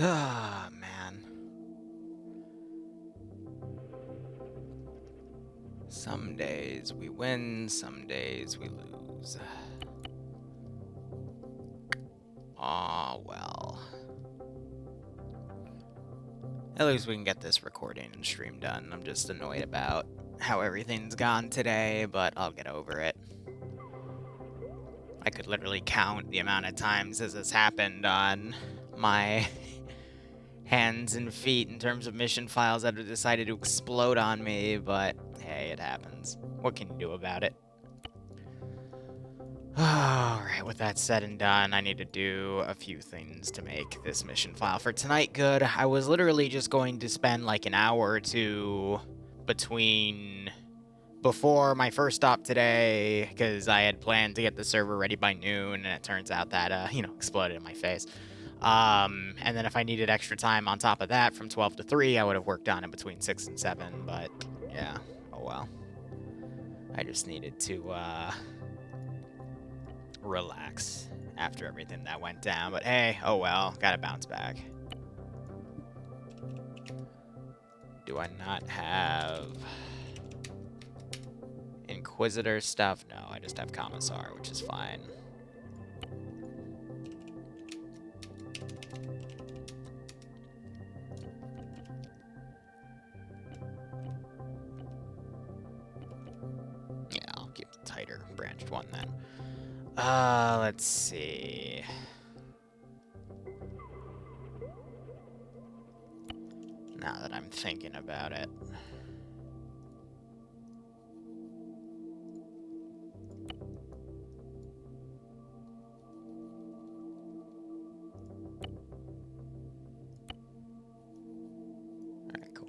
Ah, man. Some days we win, some days we lose. Aw, well. At least we can get this recording and stream done. I'm just annoyed about how everything's gone today, but I'll get over it. I could literally count the amount of times this has happened on my hands and feet in terms of mission files that have decided to explode on me, but hey, it happens. What can you do about it? Alright, with that said and done, I need to do a few things to make this mission file for tonight good. I was literally just going to spend like an hour or two before my first stop today, because I had planned to get the server ready by noon, and it turns out that, exploded in my face. And then if I needed extra time on top of that from 12 to 3, I would have worked on it between 6 and 7, but yeah, oh well. I just needed to, relax after everything that went down, but hey, oh well, gotta bounce back. Do I not have Inquisitor stuff? No, I just have Commissar, which is fine. Yeah, I'll keep the tighter branched one then. Let's see. Now that I'm thinking about it. Alright, cool.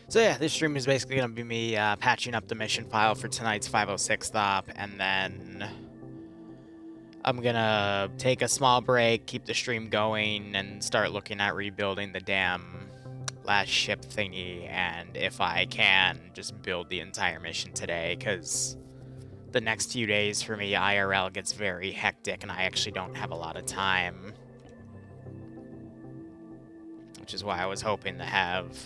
So yeah, this stream is basically going to be me patching up the mission file for tonight's 506 stop, and then I'm going to take a small break, keep the stream going, and start looking at rebuilding the damn last ship thingy, and if I can, just build the entire mission today, because the next few days for me, IRL gets very hectic, and I actually don't have a lot of time. Which is why I was hoping to have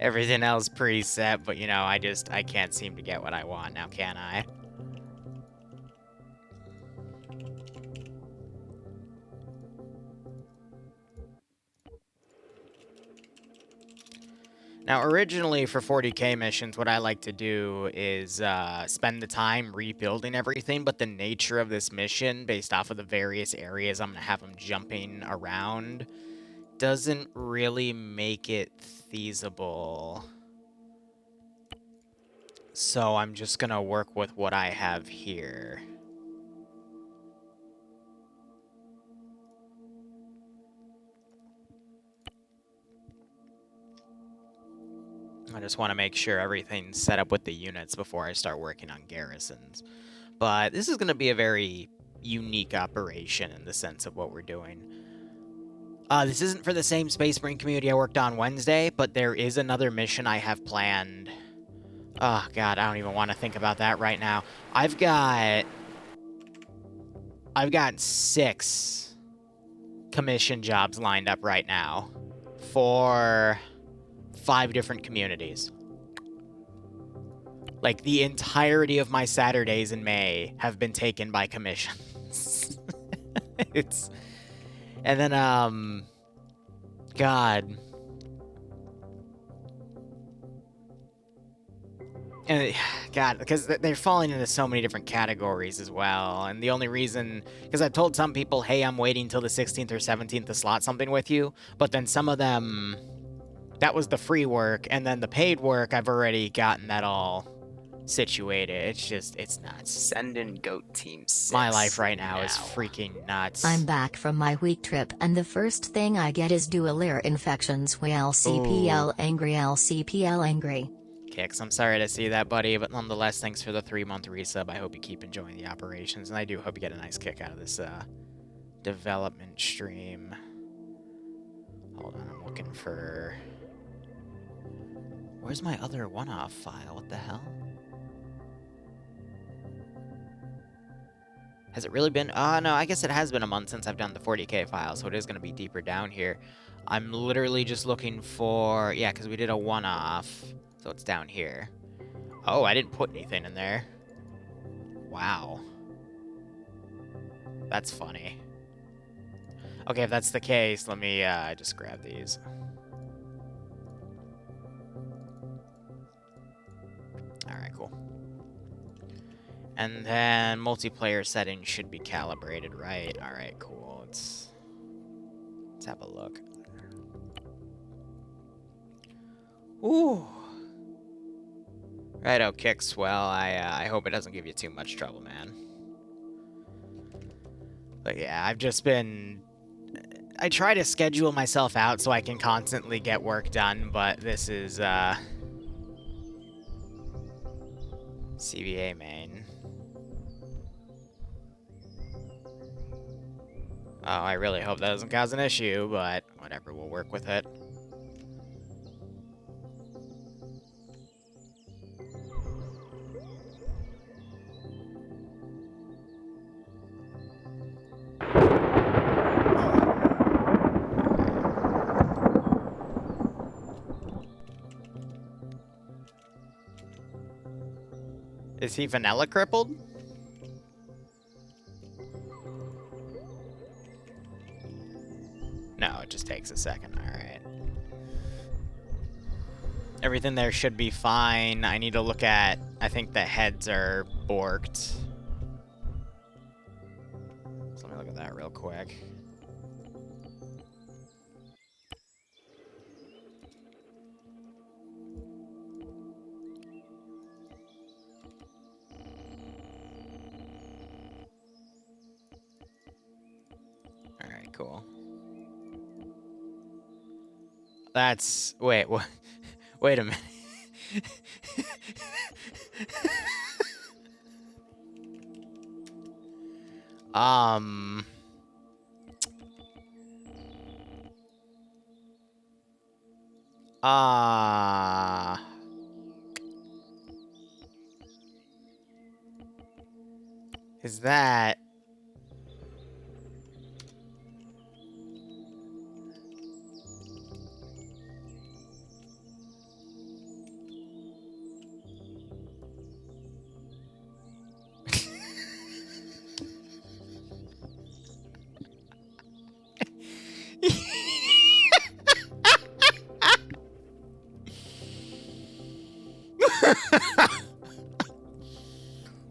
everything else preset, but you know, I can't seem to get what I want now, can I? Now, originally for 40k missions, what I like to do is spend the time rebuilding everything, but the nature of this mission, based off of the various areas I'm going to have them jumping around, doesn't really make it feasible. So I'm just going to work with what I have here. I just want to make sure everything's set up with the units before I start working on garrisons. But this is going to be a very unique operation in the sense of what we're doing. This isn't for the same Space Marine community I worked on Wednesday, but there is another mission I have planned. Oh, God, I don't even want to think about that right now. I've got 6 commission jobs lined up right now for 5 different communities. Like, the entirety of my Saturdays in May have been taken by commissions. And then, God. And, God, because they're falling into so many different categories as well. And the only reason, because I've told some people, hey, I'm waiting till the 16th or 17th to slot something with you. But then some of them, that was the free work. And then the paid work, I've already gotten that all situated. It's nuts. Send in Goat Team 6. My life right now is freaking nuts. I'm back from my week trip, and the first thing I get is dual ear infections. LCPL angry, LCPL angry. Kicks, I'm sorry to see that, buddy, but nonetheless, thanks for the 3-month resub. I hope you keep enjoying the operations, and I do hope you get a nice kick out of this development stream. Hold on, I'm looking for... Where's my other one-off file? What the hell? Has it really been? No, I guess it has been a month since I've done the 40K file, so it is going to be deeper down here. I'm literally just looking for... Yeah, because we did a one-off, so it's down here. Oh, I didn't put anything in there. Wow. That's funny. Okay, if that's the case, let me just grab these. Alright, cool. And then multiplayer settings should be calibrated, right? Alright, cool. Let's have a look. Ooh. Righto, Kicks. Well, I hope it doesn't give you too much trouble, man. But yeah, I've just been... I try to schedule myself out so I can constantly get work done, but this is, CBA main. Oh, I really hope that doesn't cause an issue, but whatever, we'll work with it. Is he vanilla crippled? No, it just takes a second. Alright. Everything there should be fine. I need to look at... I think the heads are borked. So let me look at that real quick. Alright, cool. That's... Wait, what? Wait a minute. Is that...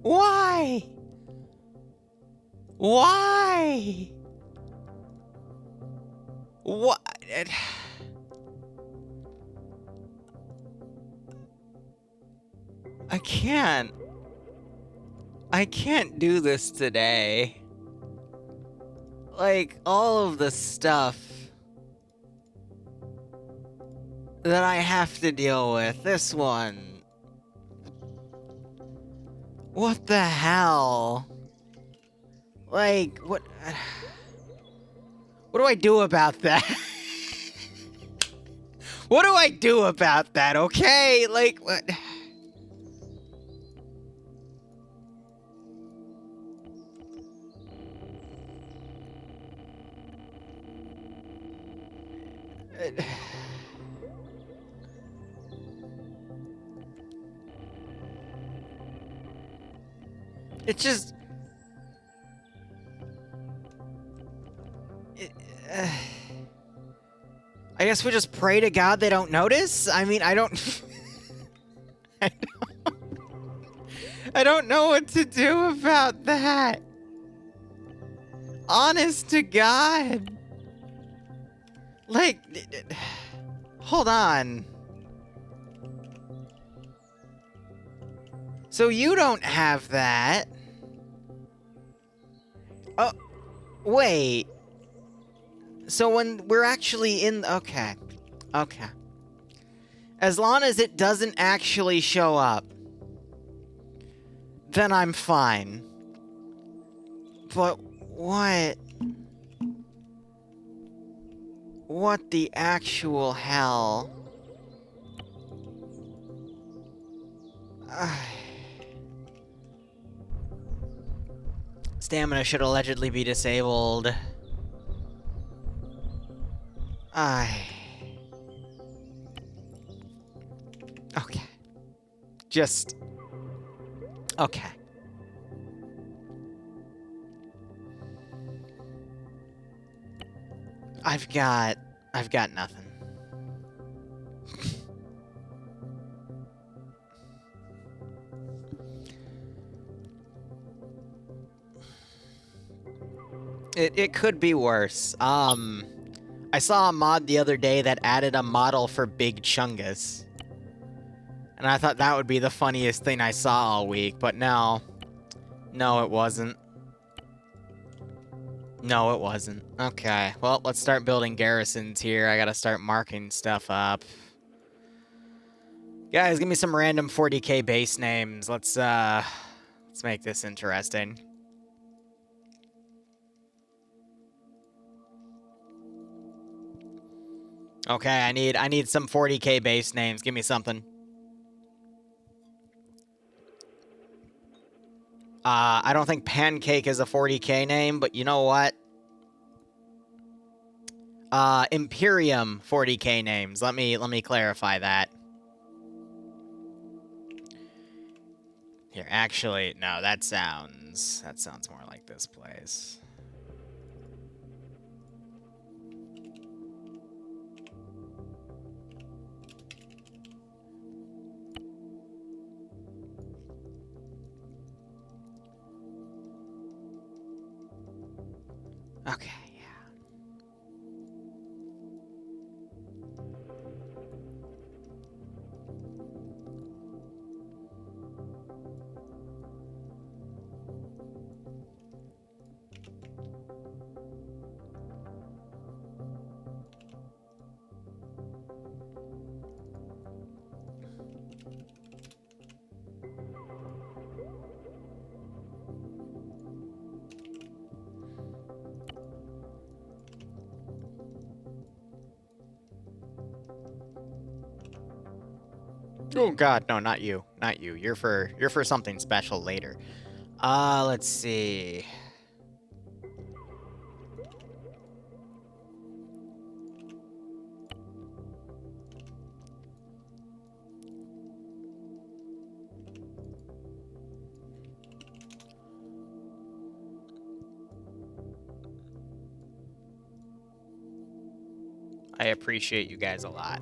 Why? Why? What? I can't. I can't do this today. Like, all of the stuff that I have to deal with. This one. What the hell? Like, what... What do I do about that? What do I do about that, okay? Like, what... It just... I guess we just pray to God they don't notice? I mean, I don't... I don't know what to do about that. Honest to God. Like... Hold on. So you don't have that. Oh, wait. So when we're actually in... Okay. Okay. As long as it doesn't actually show up, then I'm fine. But what? What the actual hell? Stamina should allegedly be disabled. Okay. Just... Okay. I've got nothing. It could be worse. I saw a mod the other day that added a model for Big Chungus. And I thought that would be the funniest thing I saw all week, but no. No, it wasn't. No, it wasn't. Okay, well, let's start building garrisons here. I gotta start marking stuff up. Guys, give me some random 40k base names. Let's make this interesting. Okay, I need some 40k base names. Give me something. I don't think Pancake is a 40k name, but you know what? Imperium 40k names. Let me clarify that. Here, actually, no, that sounds more like this place. Okay, yeah. Oh god, no, not you. Not you. You're for something special later. Let's see. I appreciate you guys a lot.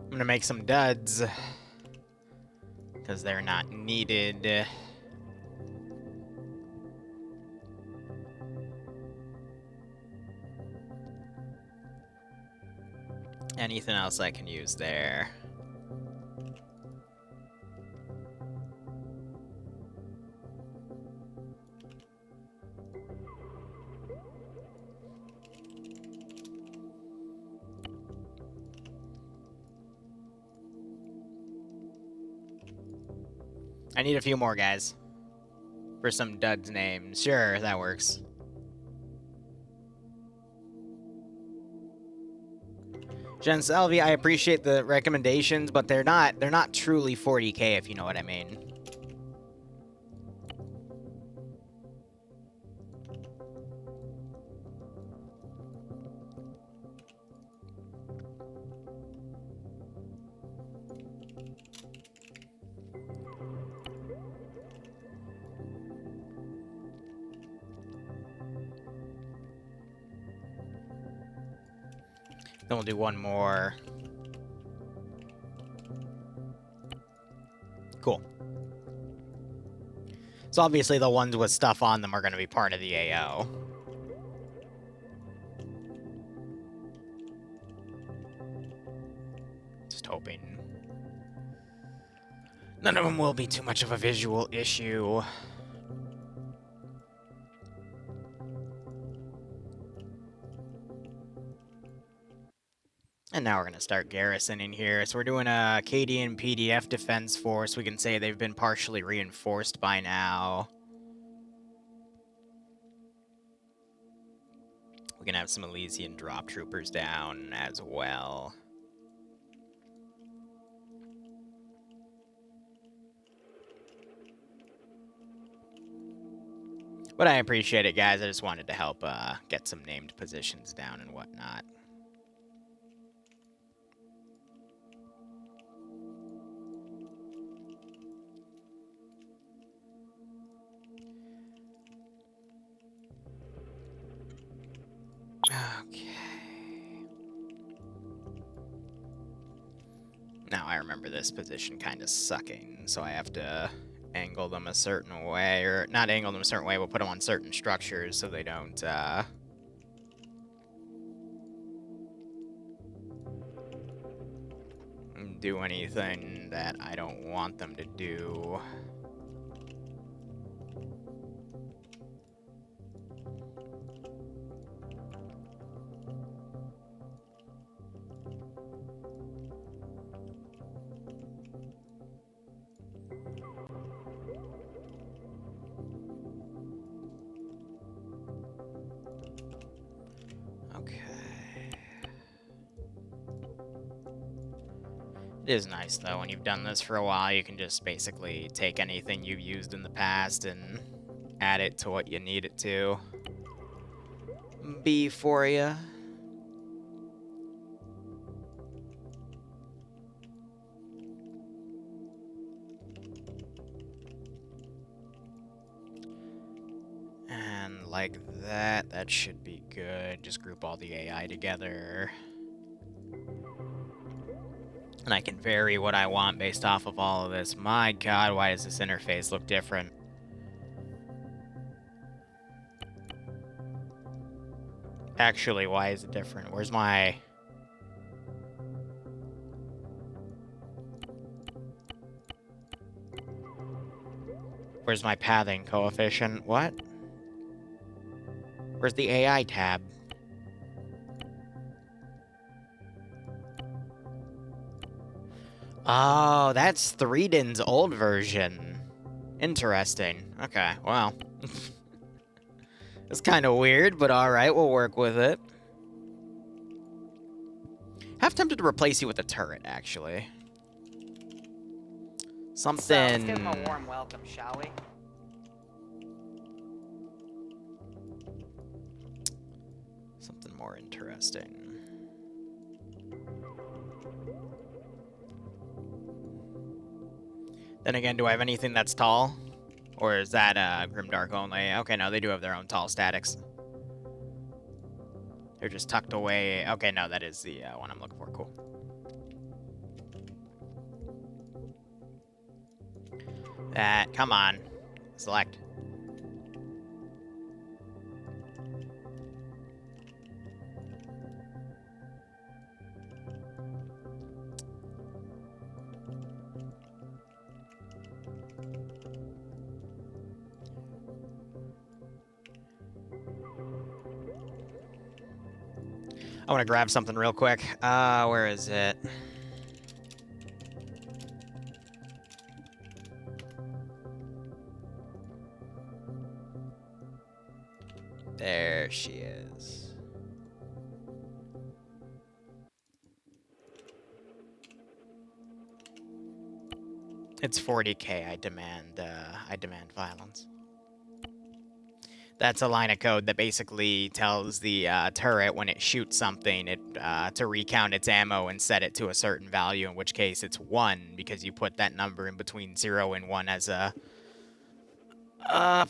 I'm gonna make some duds. Because they're not needed. Anything else I can use there? I need a few more guys. For some duds names. Sure, that works. Jen Salvi, I appreciate the recommendations, but they're not truly 40k if you know what I mean. Then we'll do one more. Cool. So obviously the ones with stuff on them are going to be part of the AO. Just hoping none of them will be too much of a visual issue. And now we're going to start garrisoning here. So we're doing a Acadian PDF defense force. We can say they've been partially reinforced by now. We can have some Elysian drop troopers down as well. But I appreciate it, guys. I just wanted to help get some named positions down and whatnot. Okay. Now I remember this position kind of sucking, so I have to angle them a certain way, or not angle them a certain way, but put them on certain structures so they don't do anything that I don't want them to do. Okay. It is nice, though, when you've done this for a while, you can just basically take anything you've used in the past and add it to what you need it to be for you. And like that, that should be good. Just group all the AI together. And I can vary what I want based off of all of this. My god, why does this interface look different? Actually, why is it different? Where's my... Where's my pathing coefficient? What? Where's the AI tab? Oh, that's Threeden's old version. Interesting. Okay, well. It's kind of weird, but alright, we'll work with it. Half tempted to replace you with a turret, actually. Something... So, let's give him a warm welcome, shall we? Something more interesting. Then again, do I have anything that's tall? Or is that Grimdark only? Okay, no, they do have their own tall statics. They're just tucked away. Okay, no, that is the one I'm looking for. Cool. That, come on. Select. I want to grab something real quick. Where is it? There she is. It's 40K. I demand violence. That's a line of code that basically tells the turret when it shoots something to recount its ammo and set it to a certain value, in which case it's 1, because you put that number in between 0 and 1 as a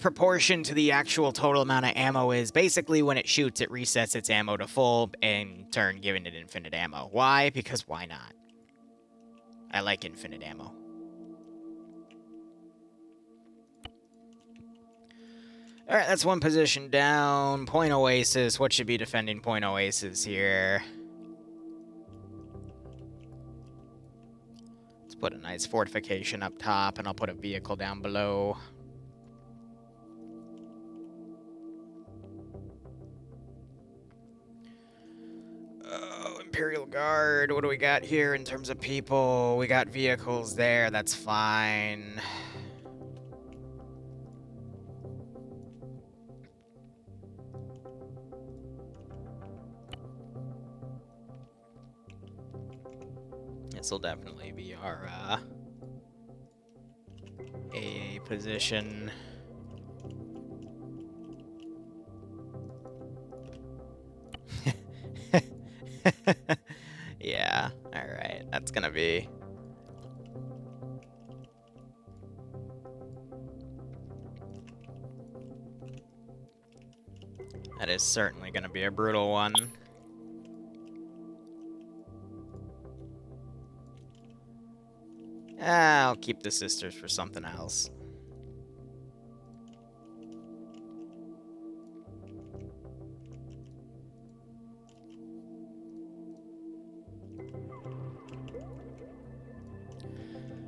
proportion to the actual total amount of ammo is. Basically, when it shoots, it resets its ammo to full, in turn giving it infinite ammo. Why? Because why not? I like infinite ammo. Alright, that's one position down. Point Oasis. What should be defending Point Oasis here? Let's put a nice fortification up top, and I'll put a vehicle down below. Imperial Guard. What do we got here in terms of people? We got vehicles there. That's fine. This will definitely be our AA position. Yeah, alright. That's gonna be... That is certainly gonna be a brutal one. I'll keep the sisters for something else.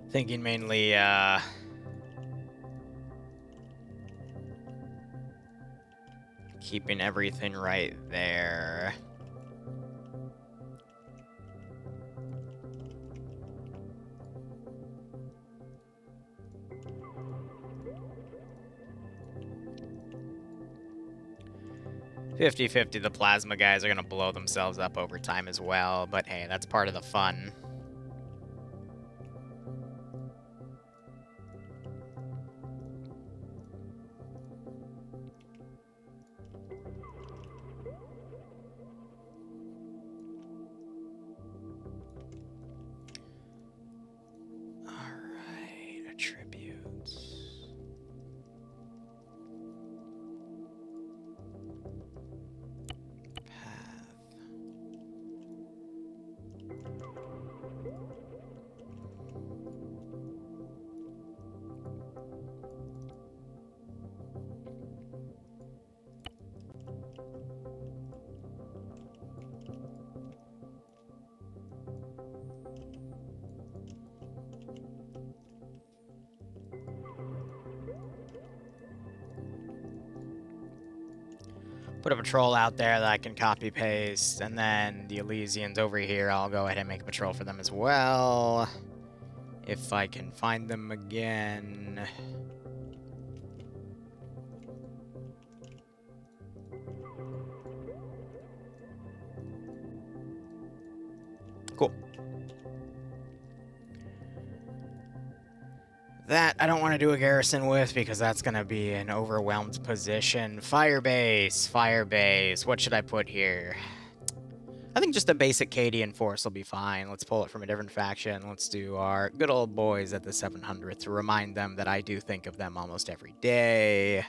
Thinking mainly, keeping everything right there. "50-50, the plasma guys are gonna blow themselves up over time as well, but hey, that's part of the fun. Alright, attributes. Path. Put a patrol out there that I can copy paste, and then the Elysians over here, I'll go ahead and make a patrol for them as well. If I can find them again. Cool. That I don't want to do a garrison with because that's going to be an overwhelmed position. Firebase, firebase. What should I put here? I think just a basic Cadian force will be fine. Let's pull it from a different faction. Let's do our good old boys at the 700th to remind them that I do think of them almost every day.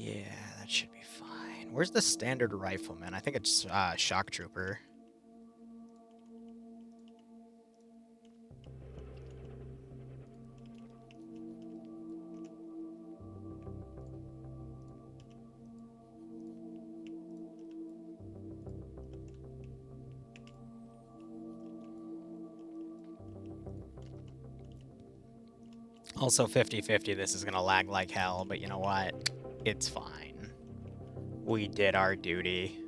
Yeah, that should be fine. Where's the standard rifleman? I think it's shock trooper. Also 50-50, this is gonna lag like hell, but you know what? It's fine. We did our duty.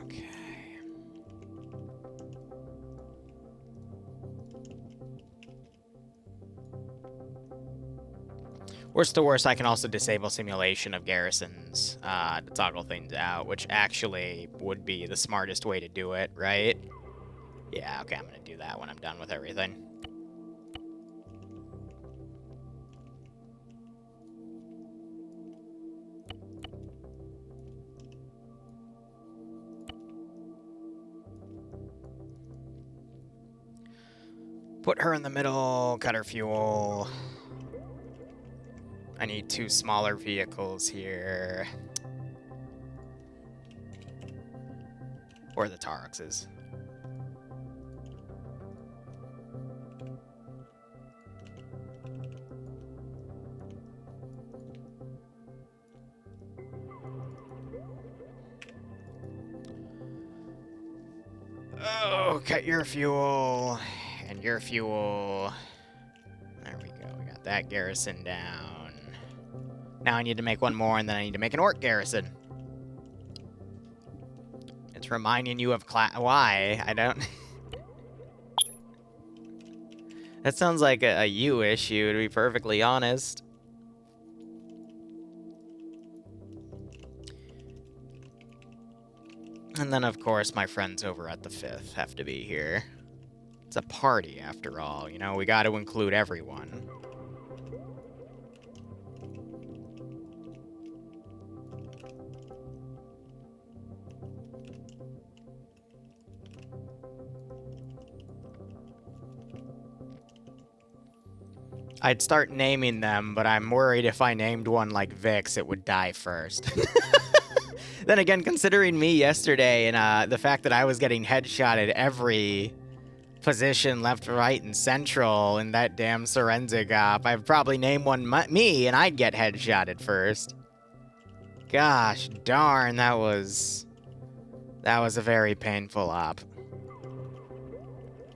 Okay. Worst to worst, I can also disable simulation of garrisons to toggle things out, which actually would be the smartest way to do it, right? Yeah, okay, I'm gonna do that when I'm done with everything. Put her in the middle, cut her fuel. I need 2 smaller vehicles here. Or the Taurexes. Oh, cut your fuel. And your fuel. There we go. We got that garrison down. Now I need to make one more, and then I need to make an orc garrison. It's reminding you of why? I don't... That sounds like a you issue, to be perfectly honest. And then, of course, my friends over at the 5th have to be here. It's a party, after all. You know, we got to include everyone. I'd start naming them, but I'm worried if I named one like Vix, it would die first. Then again, considering me yesterday and the fact that I was getting headshotted every position, left, right, and central in that damn Serenzic op, I'd probably name one me and I'd get headshotted first. Gosh darn, that was a very painful op.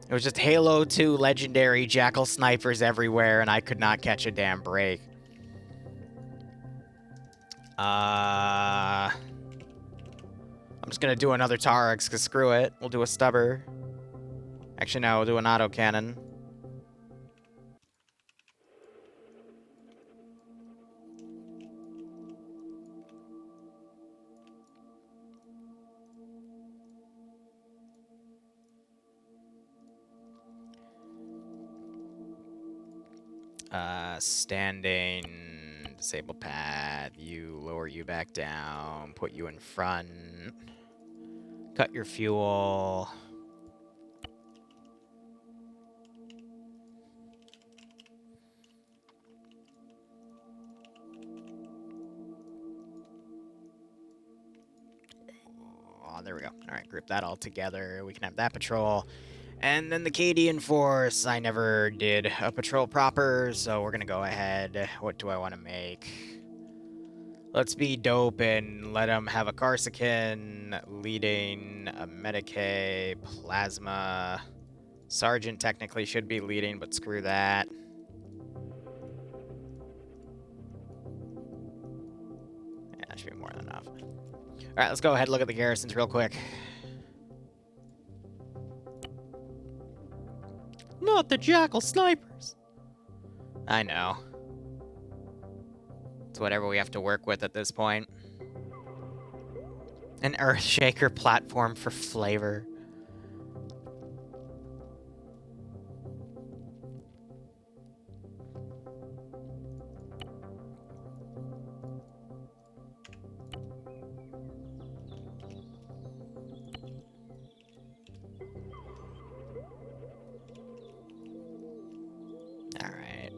It was just Halo 2 legendary jackal snipers everywhere, and I could not catch a damn break. I'm just gonna do another Tarex, because screw it. We'll do a stubber. Actually, no, we'll do an autocannon. Standing, disable path, you lower you back down, put you in front, cut your fuel. Oh, there we go. All right, group that all together. We can have that patrol. And then the Cadian Force, I never did a patrol proper, so we're gonna go ahead. What do I want to make? Let's be dope and let them have a Corsican, leading, a Medicae, Plasma. Sergeant technically should be leading, but screw that. Yeah, that should be more than enough. Alright, let's go ahead and look at the garrisons real quick. Not the jackal snipers. I know. It's whatever we have to work with at this point. An Earthshaker platform for flavor. Alright.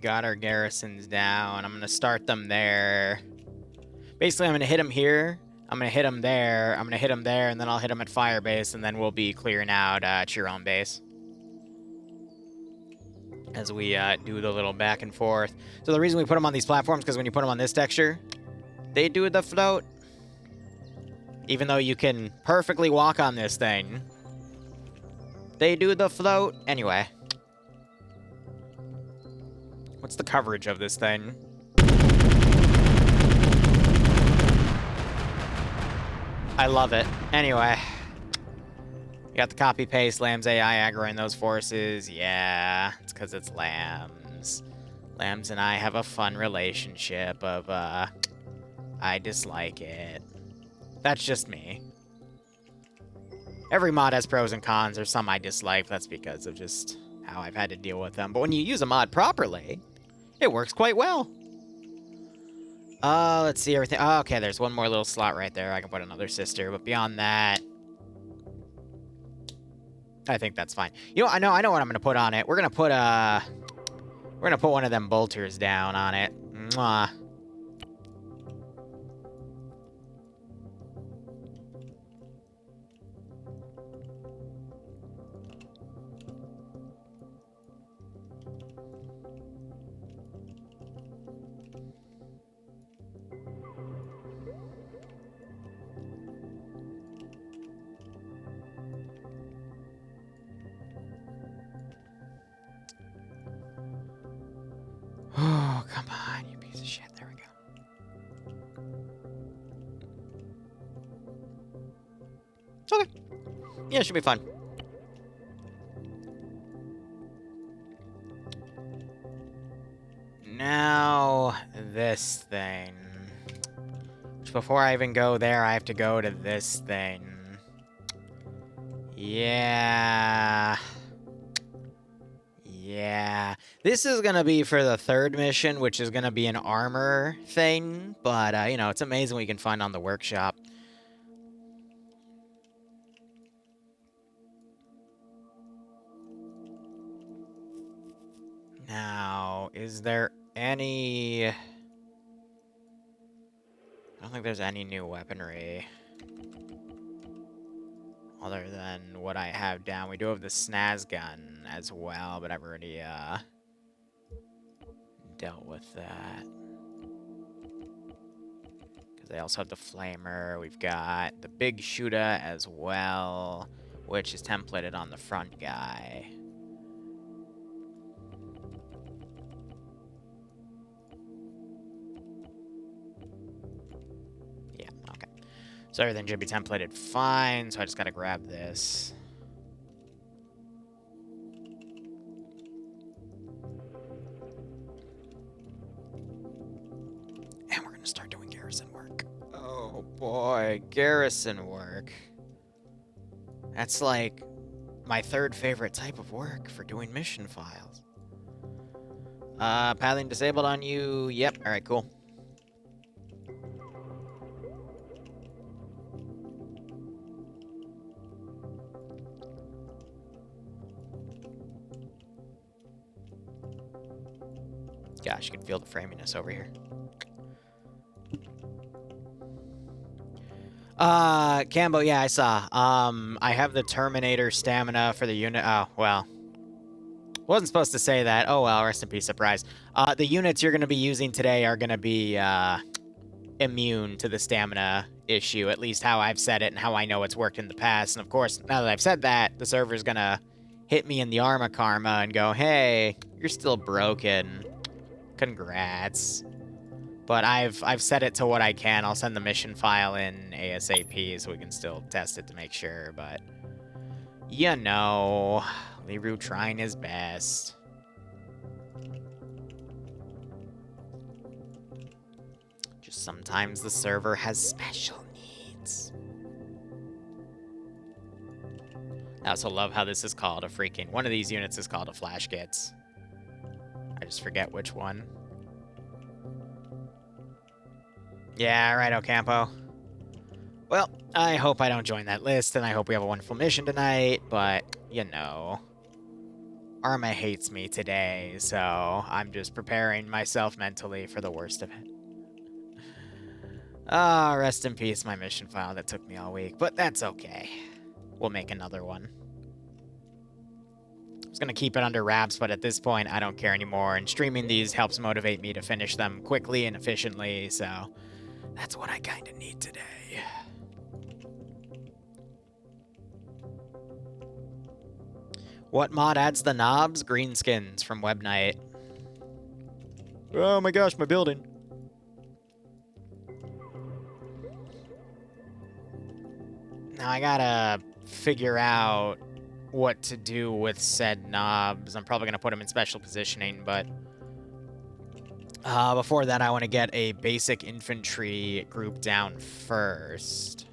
Got our garrisons down. I'm going to start them there. Basically, I'm going to hit them here. I'm going to hit them there. I'm going to hit them there, and then I'll hit them at Firebase, and then we'll be clearing out Chiron Base. As we do the little back and forth. So the reason we put them on these platforms, because when you put them on this texture, they do the float. Even though you can perfectly walk on this thing, they do the float. Anyway. What's the coverage of this thing? I love it. Anyway. You got the copy-paste, Lambs AI aggroing those forces. Yeah, it's because it's Lambs. Lambs and I have a fun relationship of, I dislike it. That's just me. Every mod has pros and cons. There's some I dislike. That's because of just how I've had to deal with them. But when you use a mod properly, it works quite well. Let's see everything. Oh, okay, there's one more little slot right there. I can put another sister. But beyond that, I think that's fine. You know, I know what I'm gonna put on it. We're gonna put one of them bolters down on it. Mwah. Oh, come on, you piece of shit. There we go. Okay. Yeah, it should be fun. Now, this thing. Which before I even go there, I have to go to this thing. Yeah. Yeah. This is gonna be for the third mission, which is gonna be an armor thing. But, you know, it's amazing what you can find on the workshop. Now, is there any... I don't think there's any new weaponry. Other than what I have down. We do have the snaz gun as well, but I've already, dealt with that. Because they also have the flamer. We've got the big shooter as well, which is templated on the front guy. Yeah, okay. So everything should be templated fine, so I just gotta grab this. And we're gonna start doing garrison work. Oh boy, garrison work. That's like my third favorite type of work for doing mission files. Pathing disabled on you. Yep, alright, cool. Gosh, you can feel the framiness over here. Cambo, yeah, I saw. I have the Terminator stamina for the unit. Oh, well. Wasn't supposed to say that. Oh, well, rest in peace, surprise. The units you're going to be using today are going to be, immune to the stamina issue, at least how I've said it and how I know it's worked in the past. And of course, now that I've said that, the server's going to hit me in the Arma Karma and go, hey, you're still broken. Congrats. But I've set it to what I can. I'll send the mission file in ASAP so we can still test it to make sure, but... You know, Liru trying his best. Just sometimes the server has special needs. I also love how this is called a freaking... One of these units is called a flash kits. I just forget which one. Yeah, right, Ocampo. Well, I hope I don't join that list, and I hope we have a wonderful mission tonight, but, you know... Arma hates me today, so I'm just preparing myself mentally for the worst of it. Ah, rest in peace, my mission file that took me all week, but that's okay. We'll make another one. I was gonna keep it under wraps, but at this point, I don't care anymore, and streaming these helps motivate me to finish them quickly and efficiently, so that's what I kinda need today. What mod adds the knobs? Greenskins from Webnight. Oh my gosh, my building. Now I gotta figure out what to do with said knobs. I'm probably gonna put them in special positioning, but before that I want to get a basic infantry group down first.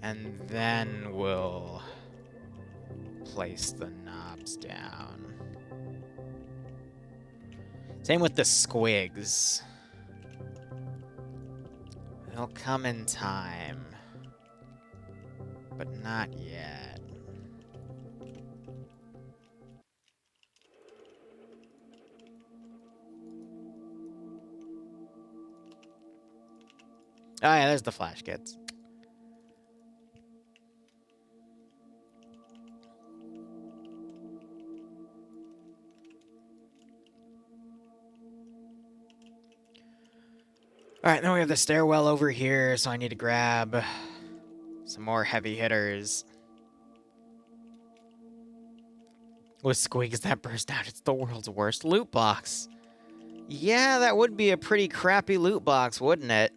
And then we'll place the knobs down. Same with the squigs. They'll come in time. but not yet. Oh yeah, there's the flash kits. Alright, then we have the stairwell over here, so I need to grab some more heavy hitters. With squigs that burst out, it's the world's worst loot box. Yeah, that would be a pretty crappy loot box, wouldn't it?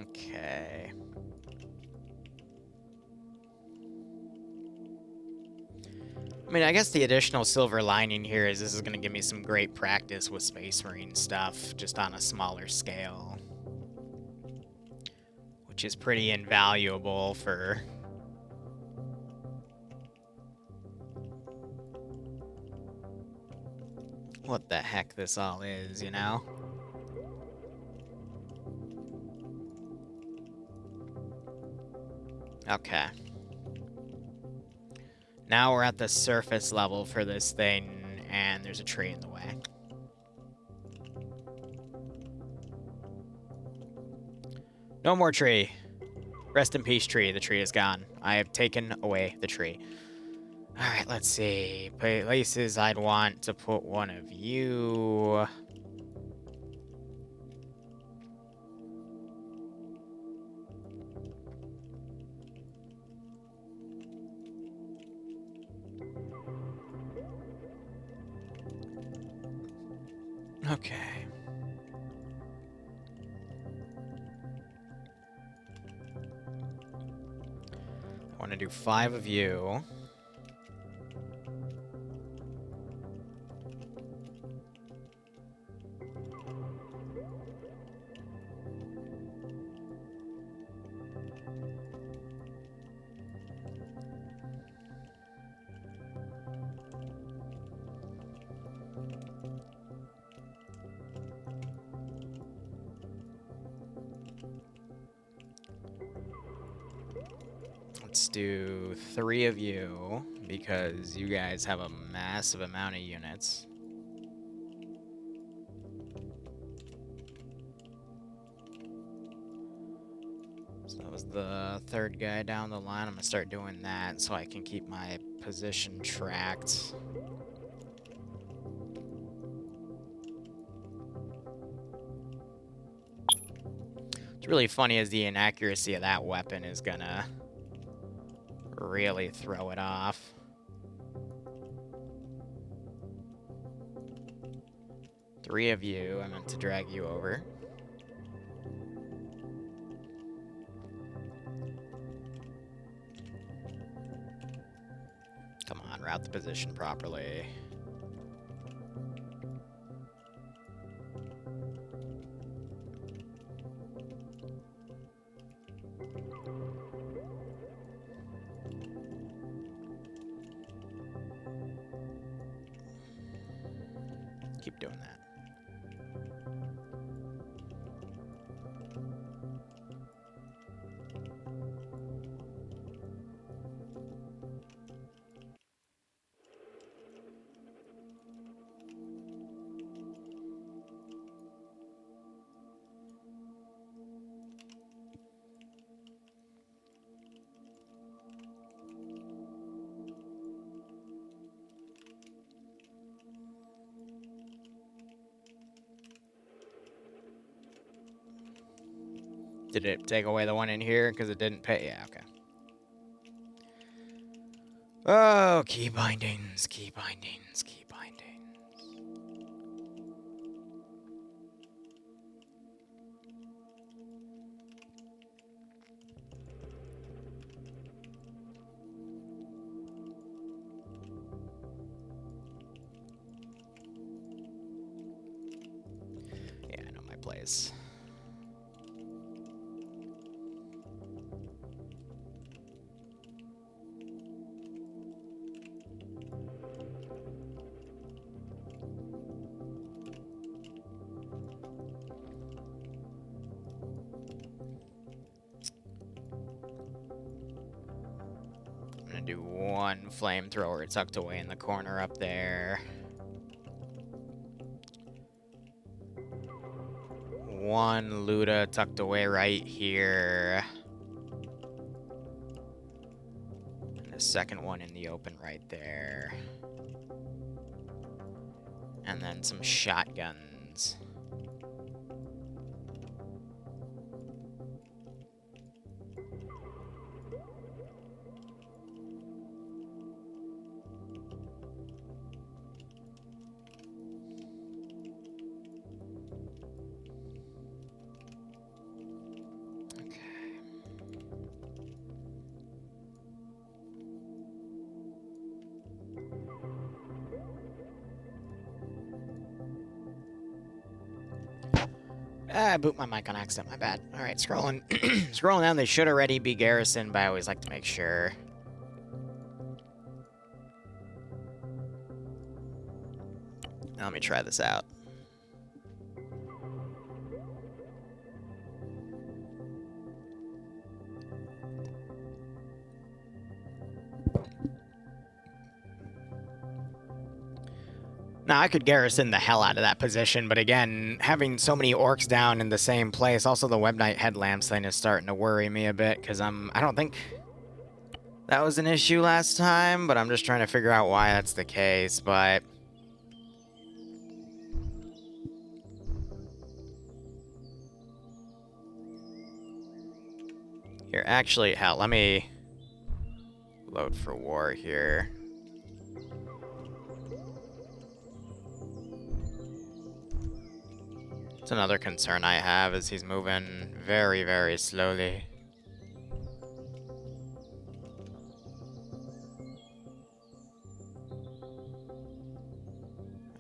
Okay. I mean, I guess the additional silver lining here is this is going to give me some great practice with Space Marine stuff, just on a smaller scale. Which is pretty invaluable for... what the heck this all is, you know? Okay. Now we're at the surface level for this thing, and there's a tree in the way. No more tree. Rest in peace, tree. The tree is gone. I have taken away the tree. Alright, let's see. Places I'd want to put one of you. Okay. I want to do 5 of you. Let's do 3 of you, because you guys have a massive amount of units. So that was the 3rd guy down the line. I'm going to start doing that so I can keep my position tracked. What's really funny is the inaccuracy of that weapon is going to really throw it off. Three of you, I meant to drag you over. Come on, route the position properly. Keep doing that. Did it take away the one in here because it didn't pay? Yeah, okay. Oh, key bindings, key bindings, key bindings. Yeah, I know my place. do one flamethrower tucked away in the corner up there. One Luda tucked away right here. And the second one in the open right there. And then some shotguns. I boot my mic on accident, my bad. Alright, scrolling scrolling down, they should already be garrisoned, but I always like to make sure. Now let me try this out. Now, I could garrison the hell out of that position, but again, having so many orcs down in the same place, also the Web Knight headlamps thing is starting to worry me a bit, because I don't think that was an issue last time, but I'm just trying to figure out why that's the case, but... Here, actually, hell, let me load for war here. That's another concern I have, is he's moving very, very slowly.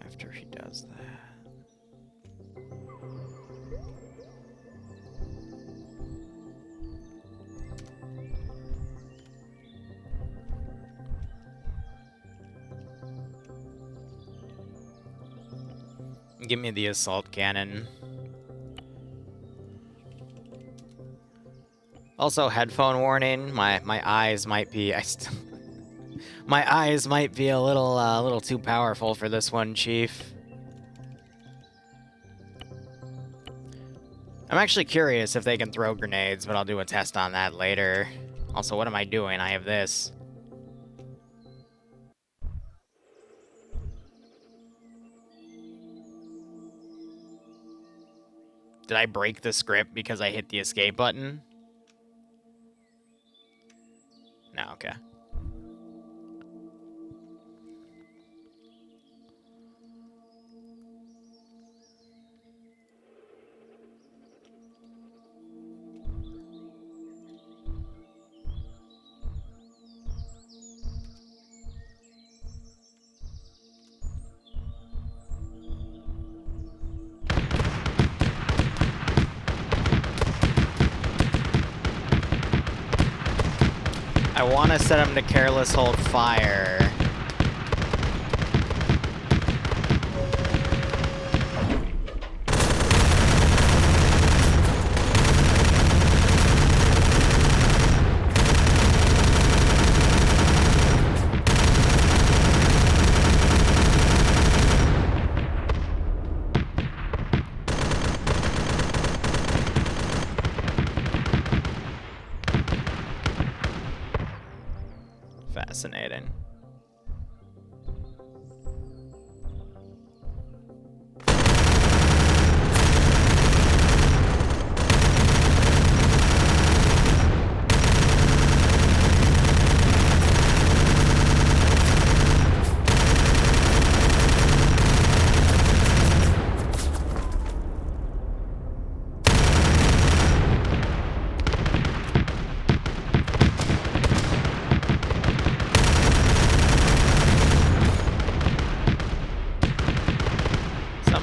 After he does that. Give me the assault cannon. Also, headphone warning. My eyes might be my eyes might be a little too powerful for this one, Chief. I'm actually curious if they can throw grenades, but I'll do a test on that later. Also, what am I doing? I have this. Did I break the script because I hit the escape button? No, okay. I want to set him to careless hold fire. Fascinating.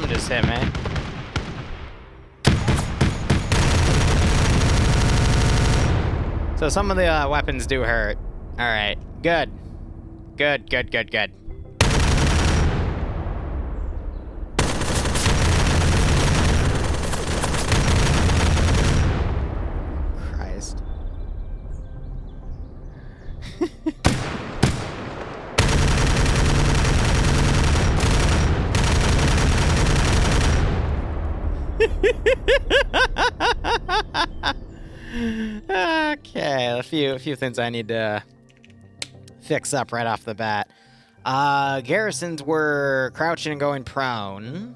Just hit me. So some of the weapons do hurt. Alright, good. Good, good, good, good. Christ. Okay, a few things I need to fix up right off the bat. Garrisons were crouching and going prone.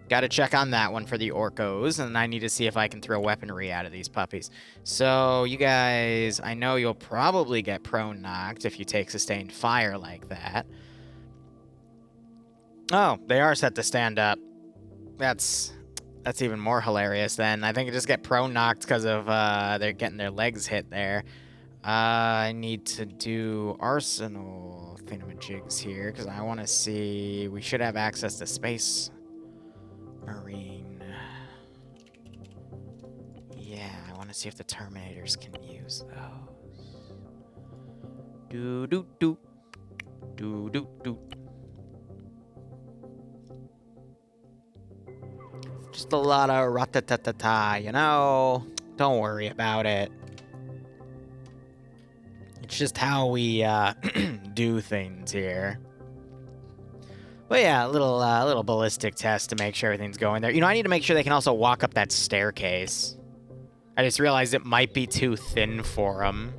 Gotta check on that one for the Orcos, and I need to see if I can throw weaponry out of these puppies. So, you guys, I know you'll probably get prone knocked if you take sustained fire like that. Oh, they are set to stand up. That's even more hilarious then. I think I just get prone knocked because of they're getting their legs hit there. I need to do arsenal thingamajigs here because I want to see. We should have access to space marine. Yeah, I want to see if the terminators can use those. Do do do do do do. Just a lot of rat-ta-ta-ta-ta, you know? Don't worry about it. It's just how we do things here. But yeah, a little ballistic test to make sure everything's going there. You know, I need to make sure they can also walk up that staircase. I just realized it might be too thin for them,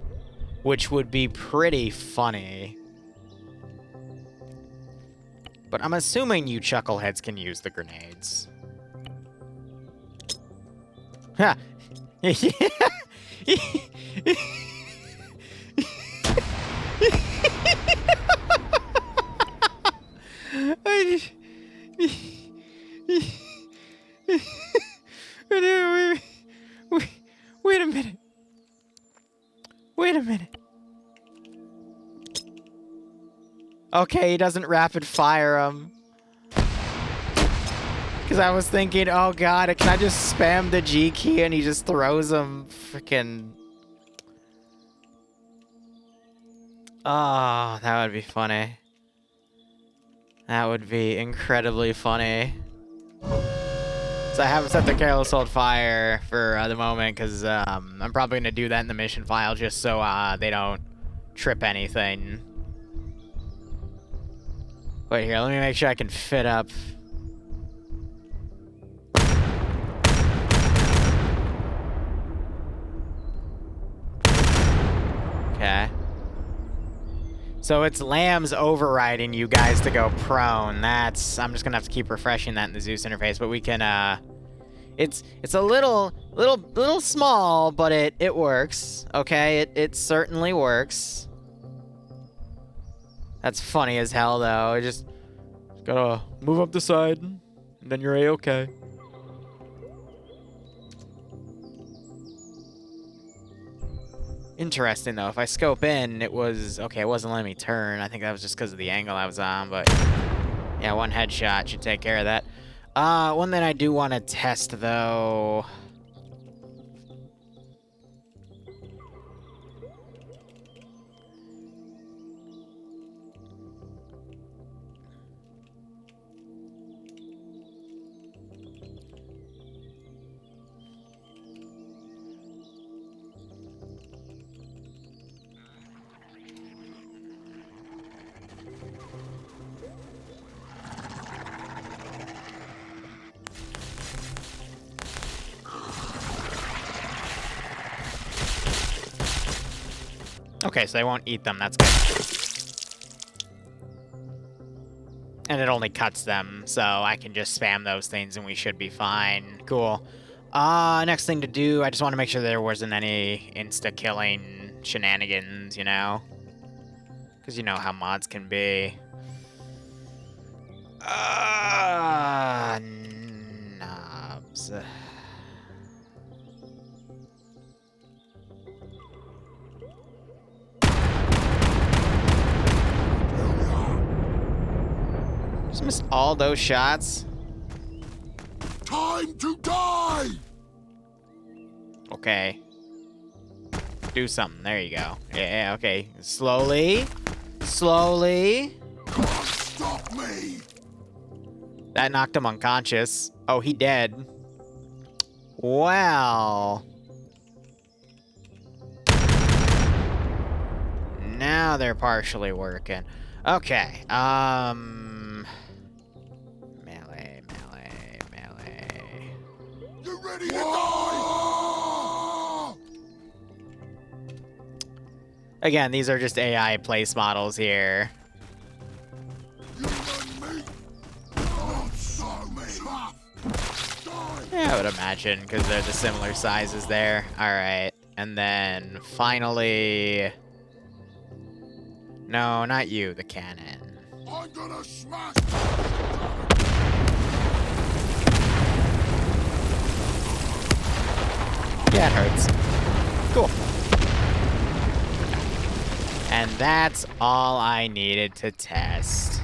which would be pretty funny. But I'm assuming you chuckleheads can use the grenades. Ha! Wait a minute. Wait a minute. Okay, he doesn't rapid fire him. Because I was thinking, oh god, can I just spam the G key and he just throws them freaking... Oh, that would be funny. That would be incredibly funny. So I haven't set the careless hold fire for the moment because I'm probably going to do that in the mission file just so they don't trip anything. Wait here, let me make sure I can fit up. Okay. So it's Lamb's overriding you guys to go prone. I'm just gonna have to keep refreshing that in the Zeus interface, but we can it's a little small, but it works. Okay, it certainly works. That's funny as hell though. Just gotta move up the side and then you're A-okay. Interesting though, if I scope in, it wasn't letting me turn. I think that was just because of the angle I was on, but yeah, one headshot should take care of that. One that I do want to test though. Okay, so they won't eat them, that's good. And it only cuts them, so I can just spam those things and we should be fine. Cool. Next thing to do, I just want to make sure there wasn't any insta-killing shenanigans, you know? Because you know how mods can be. Knobs. Just missed all those shots. Time to die! Okay. Do something. There you go. Yeah, okay. Slowly. Slowly. Stop me! That knocked him unconscious. Oh, he dead. Well. Now they're partially working. Okay. Melee. You ready to die? Again, these are just AI place models here. You and me? Not so tough. Die. Yeah, I would imagine, because they're the similar sizes there. Alright, and then finally... No, not you, the cannon. I'm gonna smash. Yeah, it hurts. Cool. And that's all I needed to test.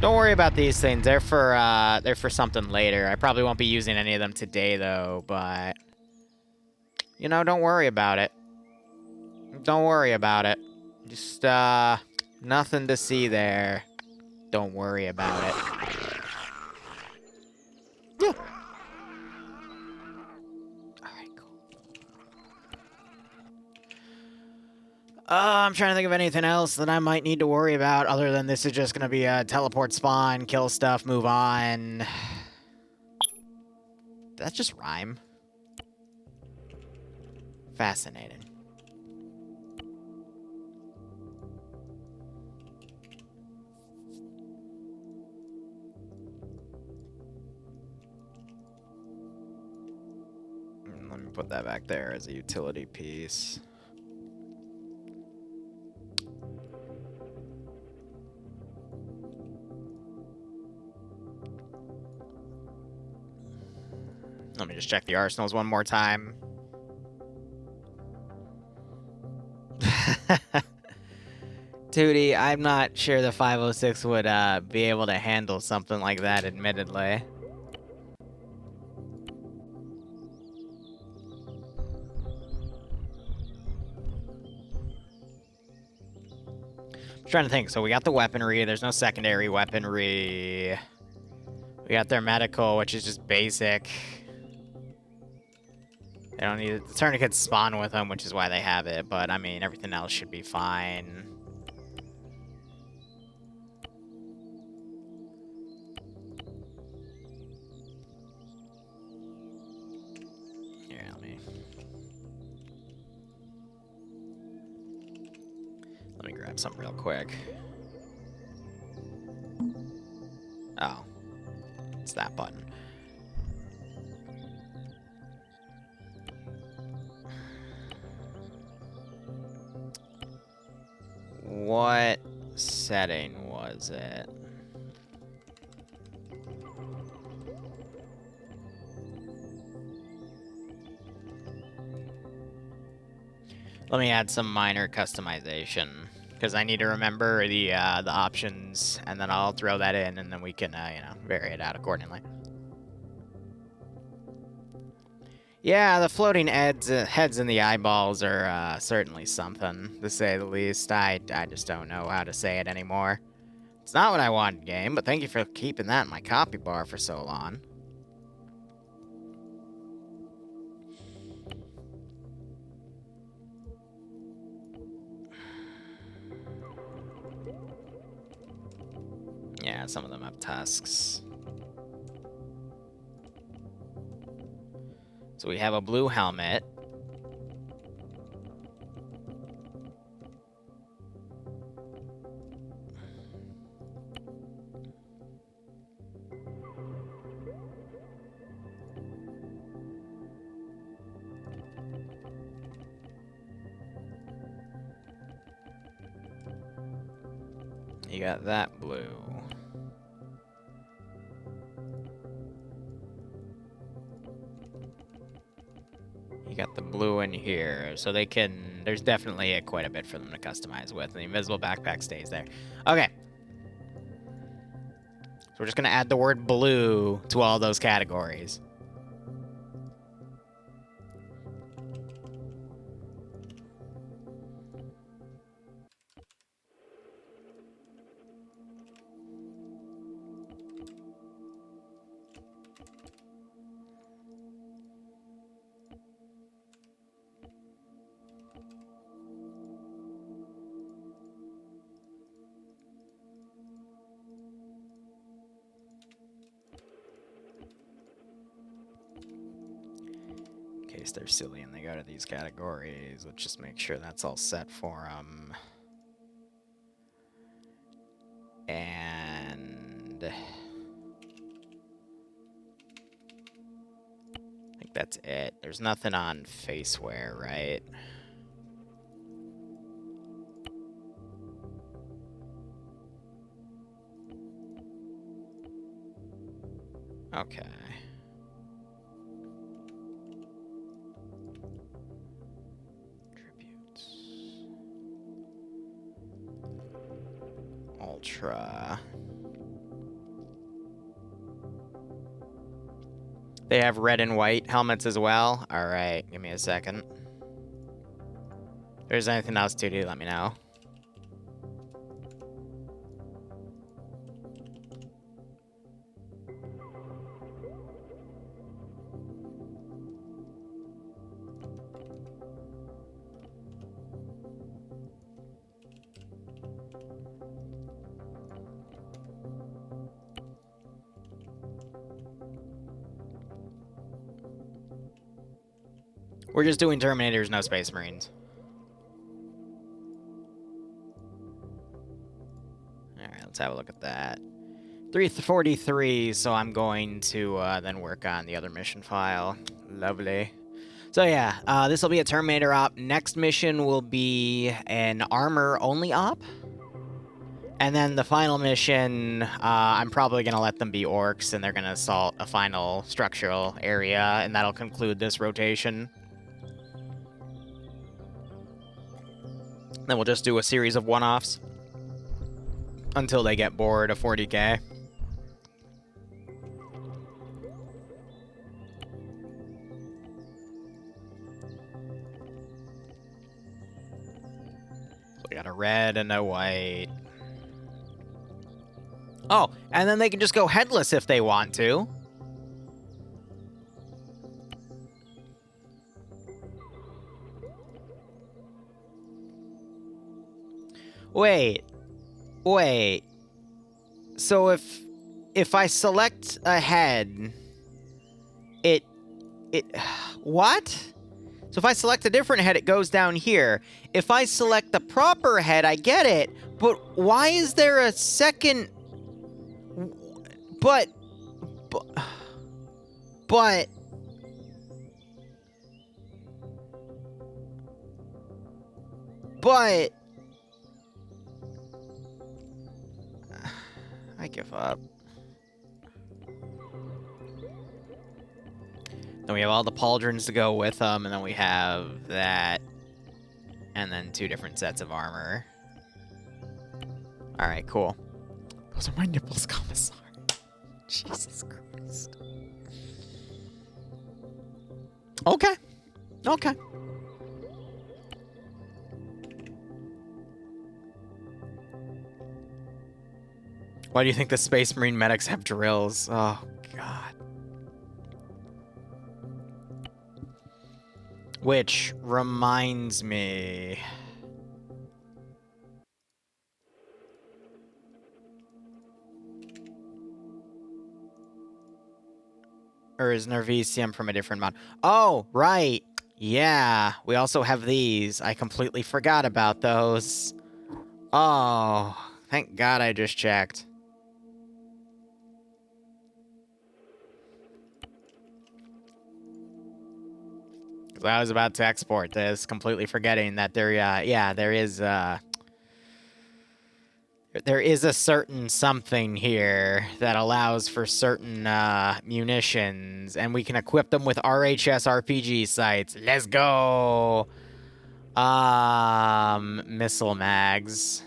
Don't worry about these things. They're for something later. I probably won't be using any of them today though, but you know, don't worry about it. Don't worry about it. Just nothing to see there. Don't worry about it. Yeah. Alright, cool. I'm trying to think of anything else that I might need to worry about other than this is just gonna be a teleport spawn, kill stuff, move on. That's just rhyme. Fascinating. Let me put that back there as a utility piece. Let me just check the arsenals one more time. Tootie, I'm not sure the 506 would be able to handle something like that, admittedly. I'm trying to think. So we got the weaponry. There's no secondary weaponry. We got their medical, which is just basic. They don't need it. The tourniquets spawn with them, which is why they have it. But, I mean, everything else should be fine. Here, let me grab something real quick. Oh. It's that button. What setting was it? Let me add some minor customization because I need to remember the options, and then I'll throw that in, and then we can you know, vary it out accordingly. Yeah, the floating heads in the eyeballs are certainly something, to say the least. I just don't know how to say it anymore. It's not what I wanted, game, but thank you for keeping that in my copy bar for so long. Yeah, some of them have tusks. So we have a blue helmet. You got that blue. You got the blue in here, so they can... There's definitely quite a bit for them to customize with, and the invisible backpack stays there. Okay. So we're just going to add the word blue to all those categories. case they're silly and they go to these categories. Let's just make sure that's all set for them. And I think that's it. There's nothing on faceware, right? Okay. Tributes. Ultra. They have red and white helmets as well? Alright, give me a second. If there's anything else to do, let me know. We're just doing Terminators, no Space Marines. Alright, let's have a look at that. 343, so I'm going to then work on the other mission file. Lovely. So yeah, this will be a Terminator op. Next mission will be an armor-only op. And then the final mission, I'm probably going to let them be orcs, and they're going to assault a final structural area, and that'll conclude this rotation. Then we'll just do a series of one-offs until they get bored of 40k. So we got a red and a white. Oh, and then they can just go headless if they want to. Wait. So if I select a head, it what? So if I select a different head, it goes down here. If I select the proper head, I get it. But why is there a second? But I give up. Then we have all the pauldrons to go with them, and then we have that, and then 2 different sets of armor. All right, cool. Those are my nipples, Commissar. Jesus Christ. Okay. Okay. Why do you think the Space Marine medics have drills? Oh, God. Which reminds me... Or is Nervisium from a different mod? Oh, right. Yeah, we also have these. I completely forgot about those. Oh, thank God I just checked. Because I was about to export this, completely forgetting that there, there is a certain something here that allows for certain munitions, and we can equip them with RHS RPG sights. Let's go! Missile mags.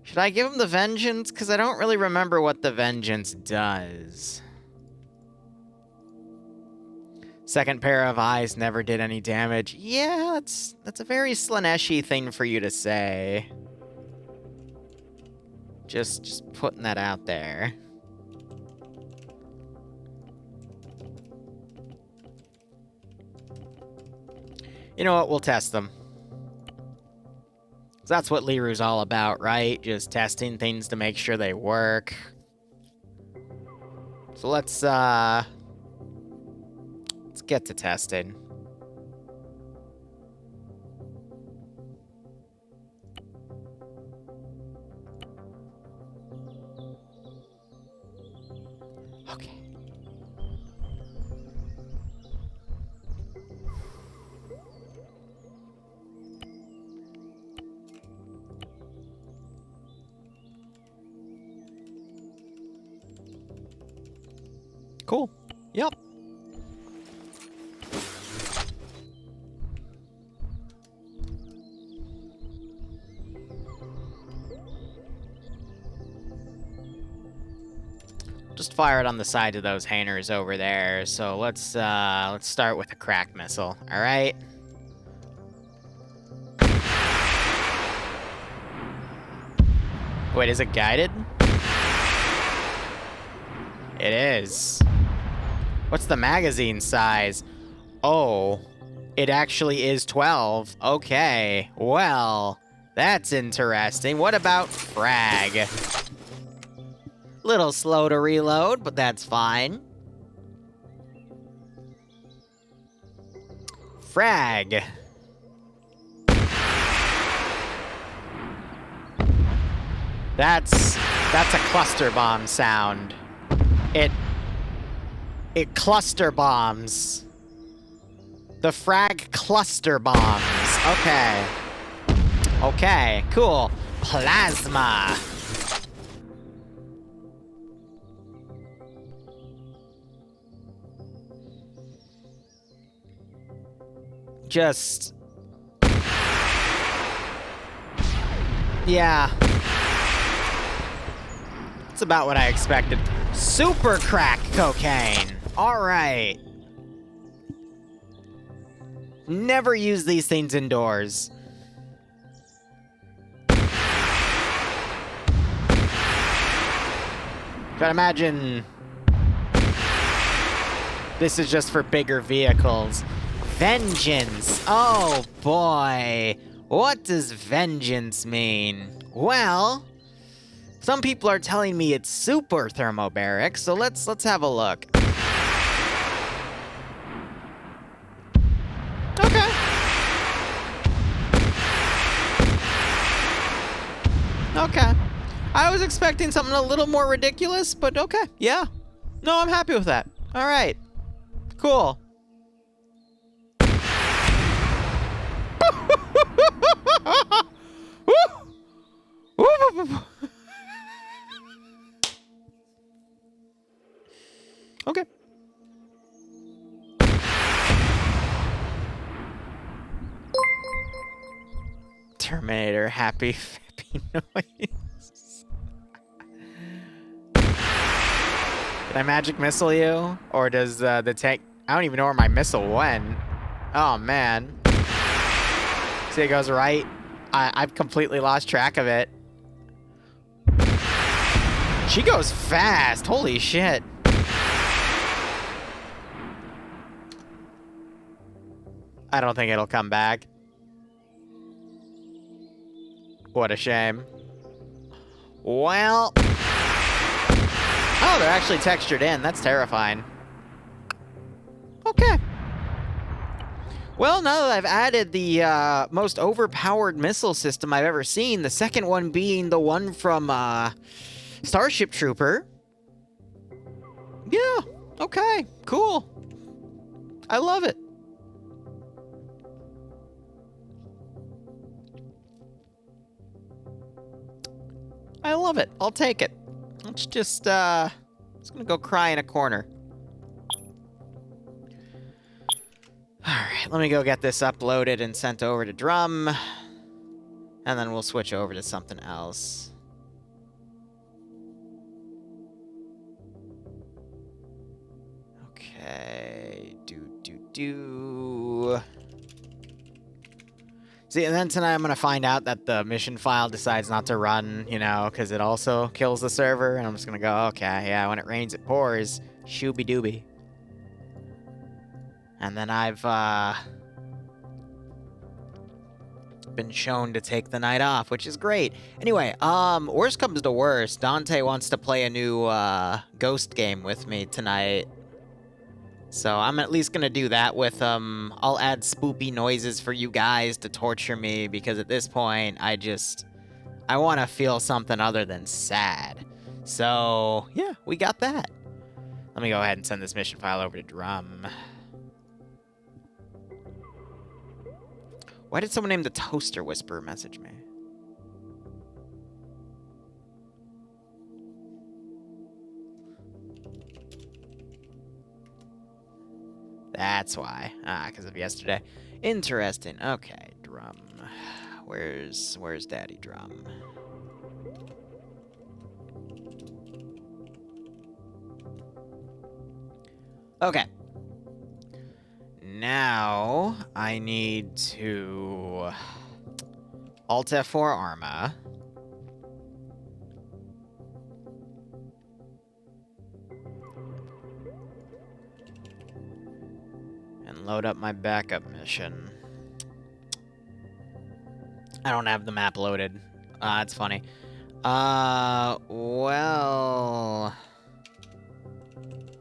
Should I give him the Vengeance? Because I don't really remember what the Vengeance does. Second pair of eyes never did any damage. Yeah, that's a very Slaneshi thing for you to say. Just putting that out there. You know what? We'll test them. 'Cause that's what Liru's all about, right? Just testing things to make sure they work. So let's get to testing. Okay. Cool. Yep. Just fire it on the side of those hangers over there. So let's start with a crack missile. All right. Wait, is it guided? It is. What's the magazine size? Oh, it actually is 12. Okay, well, that's interesting. What about frag? Little slow to reload, but that's fine. Frag. That's a cluster bomb sound. It cluster bombs. The frag cluster bombs. Okay. Okay, cool. Plasma. Just... yeah. That's about what I expected. Super crack cocaine. All right. Never use these things indoors. But imagine this is just for bigger vehicles. Vengeance. Oh boy. What does vengeance mean? Well, some people are telling me it's super thermobaric, so let's have a look. Okay. Okay. I was expecting something a little more ridiculous, but okay. Yeah. No, I'm happy with that. All right. Cool. Okay. Terminator happy noise. Did I magic missile you? Or does the tank... I don't even know where my missile went. Oh, man. See, it goes right. I've completely lost track of it. She goes fast. Holy shit. I don't think it'll come back. What a shame. Well... oh, they're actually textured in. That's terrifying. Okay. Well, now that I've added the most overpowered missile system I've ever seen, the second one being the one from Starship Trooper. Yeah, okay, cool. I love it. I love it. I'll take it. Let's just gonna go cry in a corner. Alright, let me go get this uploaded and sent over to Drum. And then we'll switch over to something else. Okay. See, and then tonight I'm gonna find out that the mission file decides not to run, you know, because it also kills the server. And I'm just gonna go, okay, yeah, when it rains, it pours. Shooby-dooby. And then I've, been shown to take the night off, which is great. Anyway, worst comes to worst, Dante wants to play a new, Ghost game with me tonight. So I'm at least gonna do that with, I'll add spoopy noises for you guys to torture me, because at this point, I want to feel something other than sad. So, yeah, we got that. Let me go ahead and send this mission file over to Drum. Why did someone named the Toaster Whisperer message me? That's why. Because of yesterday. Interesting. Okay, Drum. Where's Daddy Drum? Okay. Now, I need to Alt F4 Arma. And load up my backup mission. I don't have the map loaded. That's funny. Well...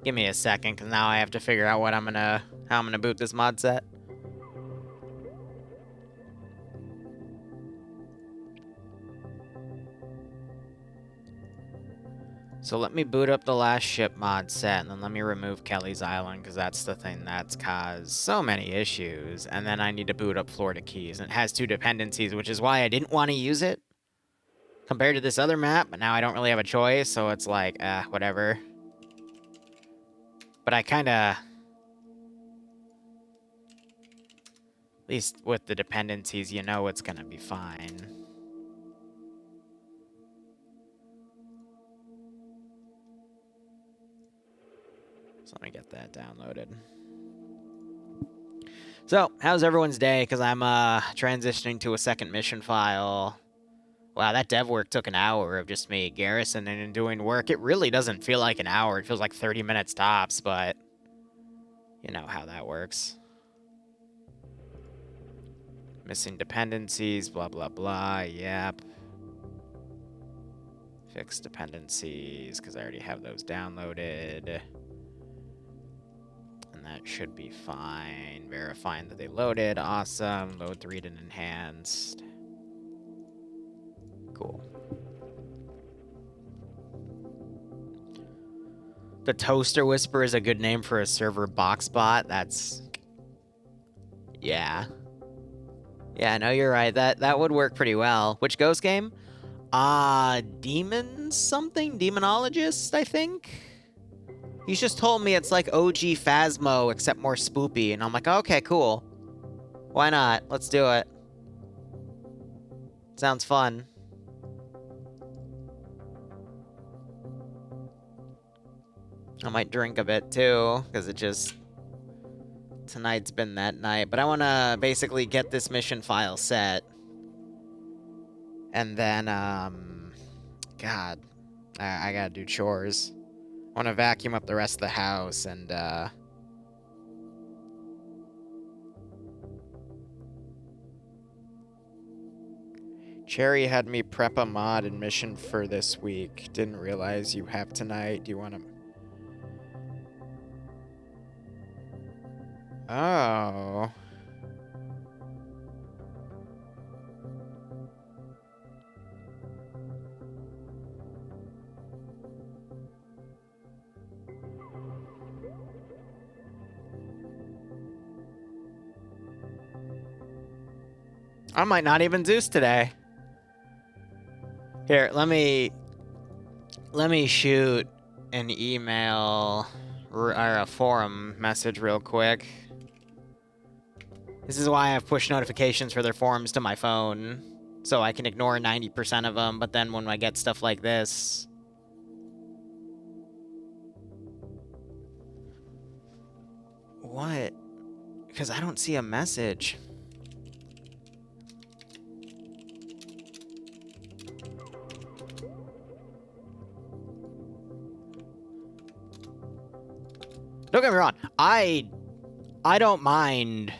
Give me a second, because now I have to figure out how I'm gonna boot this mod set. So let me boot up the last ship mod set, and then let me remove Kelly's Island, because that's the thing that's caused so many issues. And then I need to boot up Florida Keys, and it has 2 dependencies, which is why I didn't want to use it compared to this other map, but now I don't really have a choice, so it's like, whatever. But I kinda... At least with the dependencies, you know it's gonna be fine. So let me get that downloaded. So, how's everyone's day? Because I'm transitioning to a second mission file. Wow, that dev work took an hour of just me garrisoning and doing work. It really doesn't feel like an hour. It feels like 30 minutes tops, but you know how that works. Missing dependencies, blah, blah, blah, yep. Fix dependencies, because I already have those downloaded. And that should be fine. Verifying that they loaded, awesome. Load to read and enhanced. Cool. The Toaster Whisperer is a good name for a server box bot. That's... Yeah. Yeah, no, you're right. That would work pretty well. Which ghost game? Demon something? Demonologist, I think? He's just told me it's like OG Phasmo, except more spoopy. And I'm like, okay, cool. Why not? Let's do it. Sounds fun. I might drink a bit, too, because it just... Tonight's been that night. But I want to basically get this mission file set. And then, God, I gotta do chores. I want to vacuum up the rest of the house and, Cherry had me prep a mod and mission for this week. Didn't realize you have tonight. Do you want to... Oh. I might not even Zeus today. Here, let me shoot an email or a forum message real quick. This is why I have push notifications for their forums to my phone, so I can ignore 90% of them, but then when I get stuff like this... What? Because I don't see a message. Don't get me wrong, I don't mind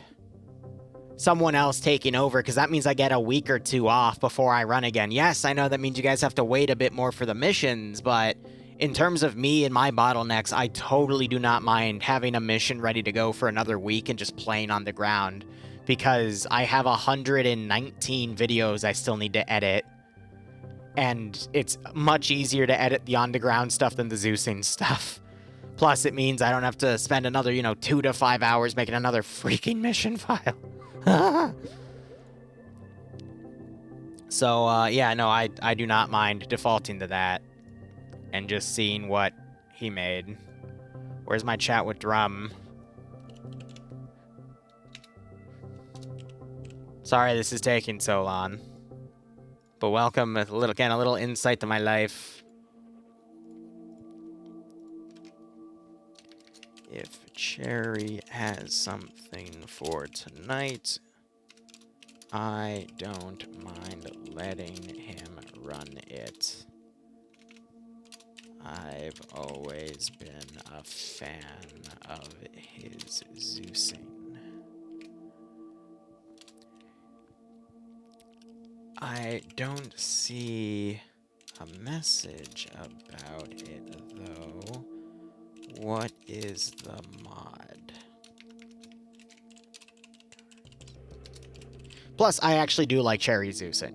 someone else taking over, because that means I get a week or two off before I run again. Yes, I know that means you guys have to wait a bit more for the missions, but in terms of me and my bottlenecks, I totally do not mind having a mission ready to go for another week and just playing on the ground, because I have 119 videos I still need to edit, and it's much easier to edit the on-the-ground stuff than the Zeusing stuff. Plus, it means I don't have to spend another, 2 to 5 hours making another freaking mission file. So, yeah, no, I do not mind defaulting to that and just seeing what he made. Where's my chat with Drum? Sorry this is taking so long. But welcome, a little insight to my life. If Cherry has something for tonight, I don't mind letting him run it. I've always been a fan of his Zeusing. I don't see a message about it, though. What is the mod? Plus, I actually do like Cherry Zeusing.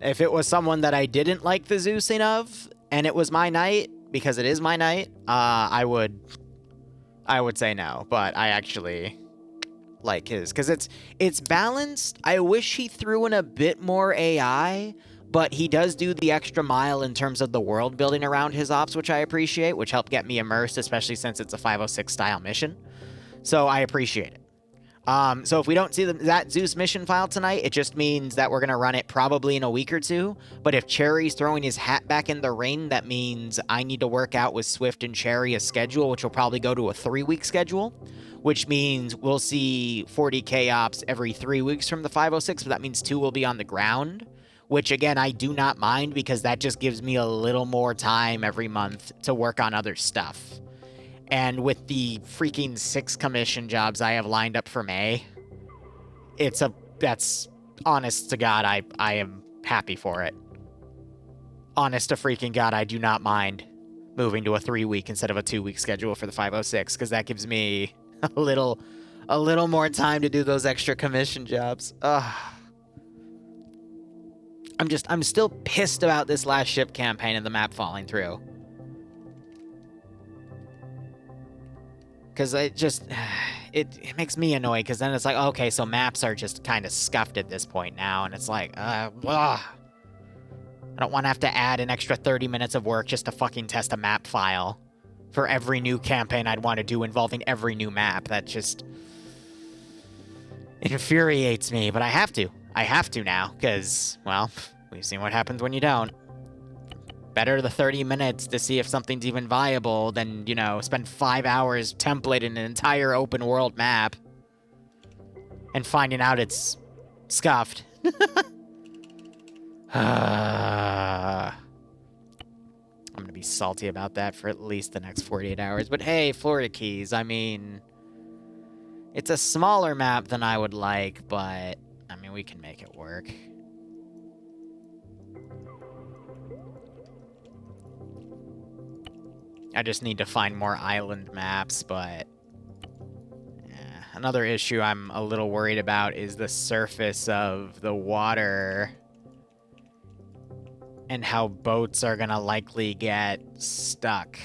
If it was someone that I didn't like the Zeusing of, and it was my night, because it is my night, I would say no. But I actually like his, because it's balanced. I wish he threw in a bit more AI, but he does do the extra mile in terms of the world building around his ops, which I appreciate, which helped get me immersed, especially since it's a 506 style mission. So I appreciate it. So if we don't see that Zeus mission file tonight, it just means that we're going to run it probably in a week or two. But if Cherry's throwing his hat back in the ring, that means I need to work out with Swift and Cherry a schedule, which will probably go to a 3-week schedule, which means we'll see 40k ops every 3 weeks from the 506, but that means 2 will be on the ground, which again, I do not mind, because that just gives me a little more time every month to work on other stuff. And with the freaking 6 commission jobs I have lined up for May, that's honest to God, I am happy for it. Honest to freaking God, I do not mind moving to a 3-week instead of a 2-week schedule for the 506, because that gives me a little more time to do those extra commission jobs. Ugh. I'm still pissed about this last ship campaign and the map falling through. Because it makes me annoyed, because then it's like, okay, so maps are just kind of scuffed at this point now, and it's like, ugh. I don't want to have to add an extra 30 minutes of work just to fucking test a map file for every new campaign I'd want to do involving every new map. That just infuriates me, but I have to. I have to now, because, well, we've seen what happens when you don't. Better the 30 minutes to see if something's even viable than, spend 5 hours templating an entire open world map and finding out it's scuffed. I'm gonna be salty about that for at least the next 48 hours. But hey, Florida Keys, I mean, it's a smaller map than I would like, but, I mean, we can make it work. I just need to find more island maps, but another issue I'm a little worried about is the surface of the water and how boats are gonna likely get stuck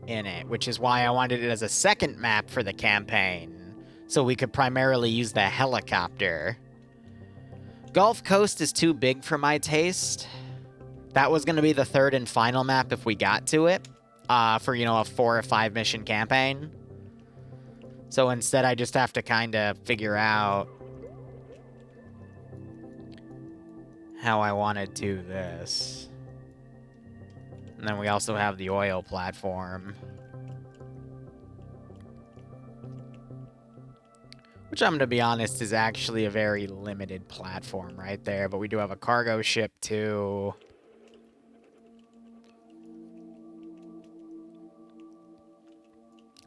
in it, which is why I wanted it as a second map for the campaign, so we could primarily use the helicopter. Gulf Coast is too big for my taste. That was gonna be the third and final map if we got to it. For, a 4 or 5 mission campaign. So instead, I just have to kind of figure out how I want to do this. And then we also have the oil platform, which I'm going to be honest is actually a very limited platform right there. But we do have a cargo ship too.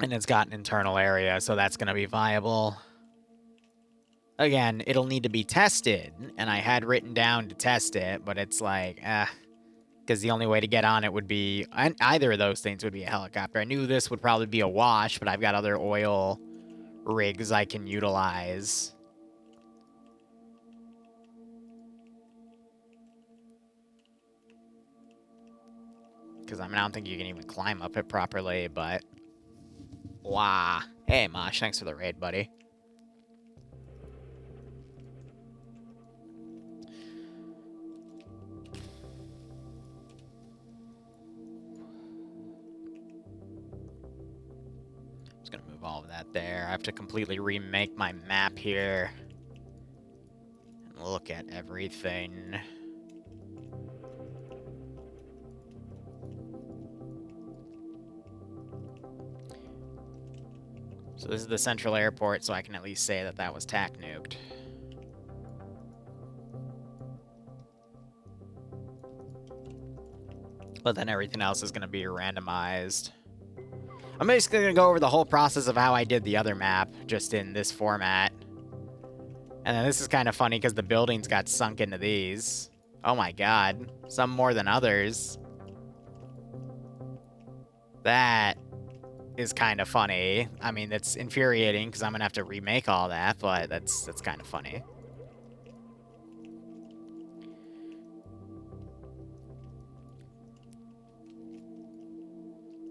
And it's got an internal area, so that's going to be viable. Again, it'll need to be tested, and I had written down to test it, but it's like, because the only way to get on it would be... either of those things would be a helicopter. I knew this would probably be a wash, but I've got other oil rigs I can utilize. Because, I mean, I don't think you can even climb up it properly, but... Wow. Hey, Mosh, thanks for the raid, buddy. Just gonna move all of that there. I have to completely remake my map here. And look at everything. So this is the central airport, so I can at least say that that was tac nuked. But then everything else is going to be randomized. I'm basically going to go over the whole process of how I did the other map, just in this format. And then this is kind of funny because the buildings got sunk into these. Oh my god. Some more than others. That is kind of funny. I mean, it's infuriating because I'm going to have to remake all that, but that's kind of funny.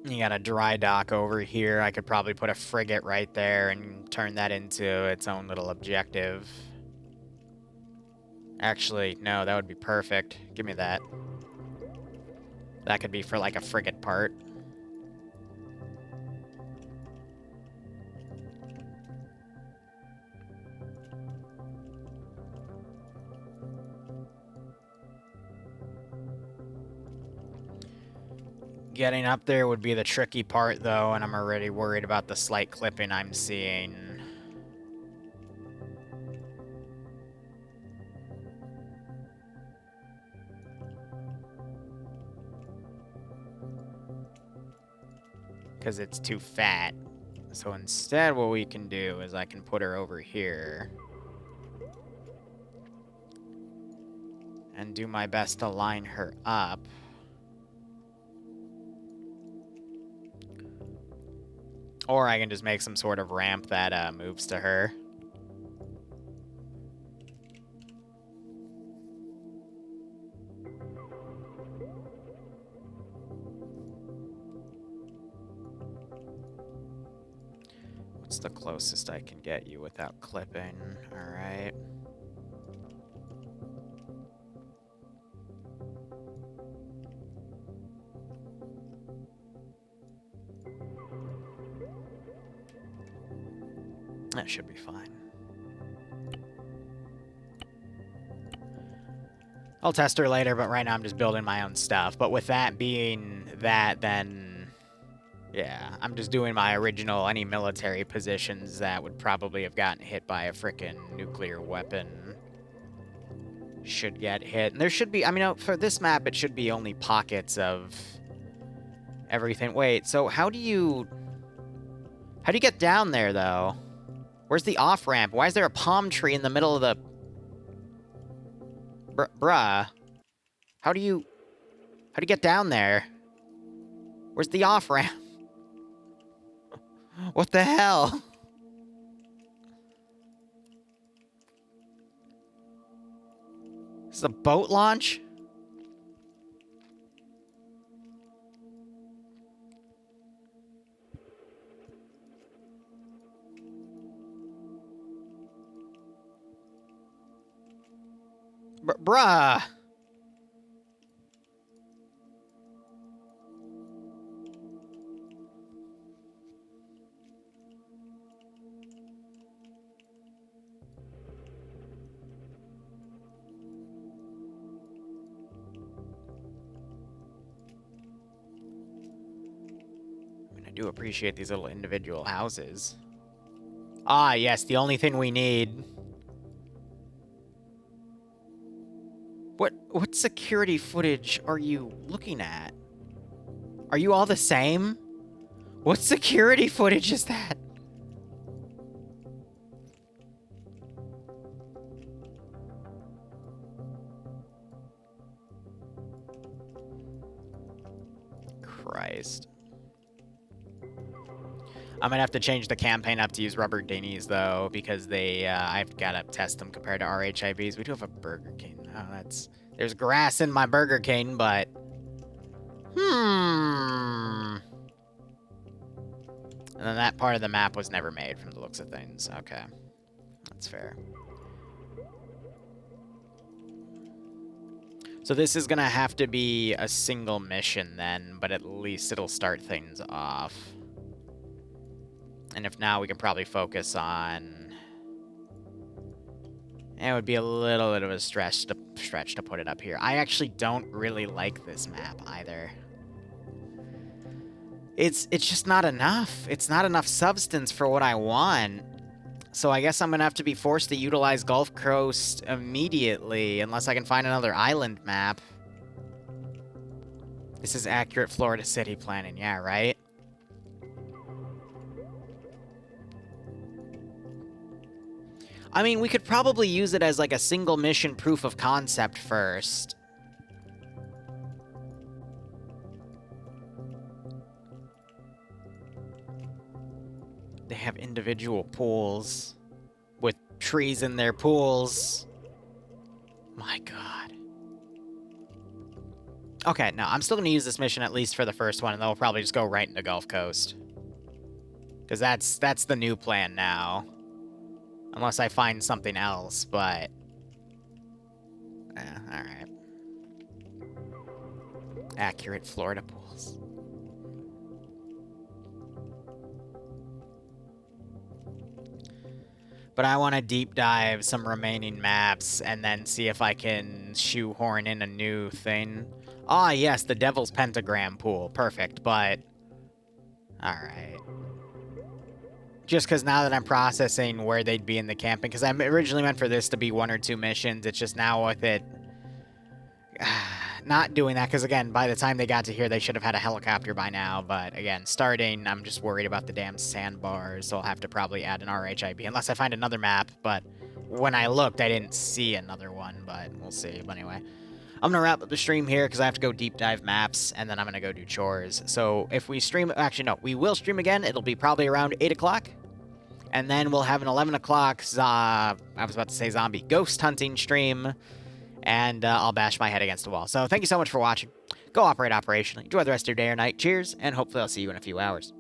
You got a dry dock over here. I could probably put a frigate right there and turn that into its own little objective. Actually, no, that would be perfect. Give me that. That could be for like a frigate part. Getting up there would be the tricky part, though, and I'm already worried about the slight clipping I'm seeing. Because it's too fat. So instead, what we can do is I can put her over here. And do my best to line her up. Or I can just make some sort of ramp that moves to her. What's the closest I can get you without clipping? Alright. That should be fine. I'll test her later, but right now I'm just building my own stuff. But with that being that, then... yeah, I'm just doing my original, any military positions that would probably have gotten hit by a frickin' nuclear weapon should get hit. And there should be, I mean, for this map, it should be only pockets of everything. Wait, so how do you get down there, though? Where's the off-ramp? Why is there a palm tree in the middle of the... bruh. How do you get down there? Where's the off-ramp? What the hell? This is a boat launch? Bruh. I mean, I do appreciate these little individual houses. Ah, yes, the only thing we need. What security footage are you looking at? Are you all the same? What security footage is that? I'm gonna have to change the campaign up to use rubber dinghies, though, because I've gotta test them compared to RHIBs. We do have a Burger King. Oh, there's grass in my Burger King, but... And then that part of the map was never made from the looks of things. Okay. That's fair. So this is gonna have to be a single mission then, but at least it'll start things off. And if not, we can probably focus on... It would be a little bit of a stretch to put it up here. I actually don't really like this map either. It's just not enough. It's not enough substance for what I want. So I guess I'm going to have to be forced to utilize Gulf Coast immediately, unless I can find another island map. This is accurate Florida City planning, yeah, right? I mean, we could probably use it as like a single mission proof of concept first. They have individual pools with trees in their pools. My God. Okay, no, I'm still going to use this mission at least for the first one, and then we'll probably just go right into Gulf Coast. Because that's the new plan now. Unless I find something else, but... alright. Accurate Florida pools. But I want to deep dive some remaining maps and then see if I can shoehorn in a new thing. Ah, yes, the Devil's Pentagram pool. Perfect, but... Alright. Just because now that I'm processing where they'd be in the camping, because I originally meant for this to be 1 or 2 missions, it's just now with it not doing that, because again, by the time they got to here, they should have had a helicopter by now, but again, starting, I'm just worried about the damn sandbars, so I'll have to probably add an RHIB, unless I find another map, but when I looked, I didn't see another one, but we'll see. But anyway, I'm going to wrap up the stream here, because I have to go deep dive maps, and then I'm going to go do chores. So if we stream, actually no, we will stream again, it'll be probably around 8 o'clock. And then we'll have an 11 o'clock, I was about to say zombie, ghost hunting stream. And I'll bash my head against the wall. So thank you so much for watching. Go operate operationally. Enjoy the rest of your day or night. Cheers, and hopefully I'll see you in a few hours.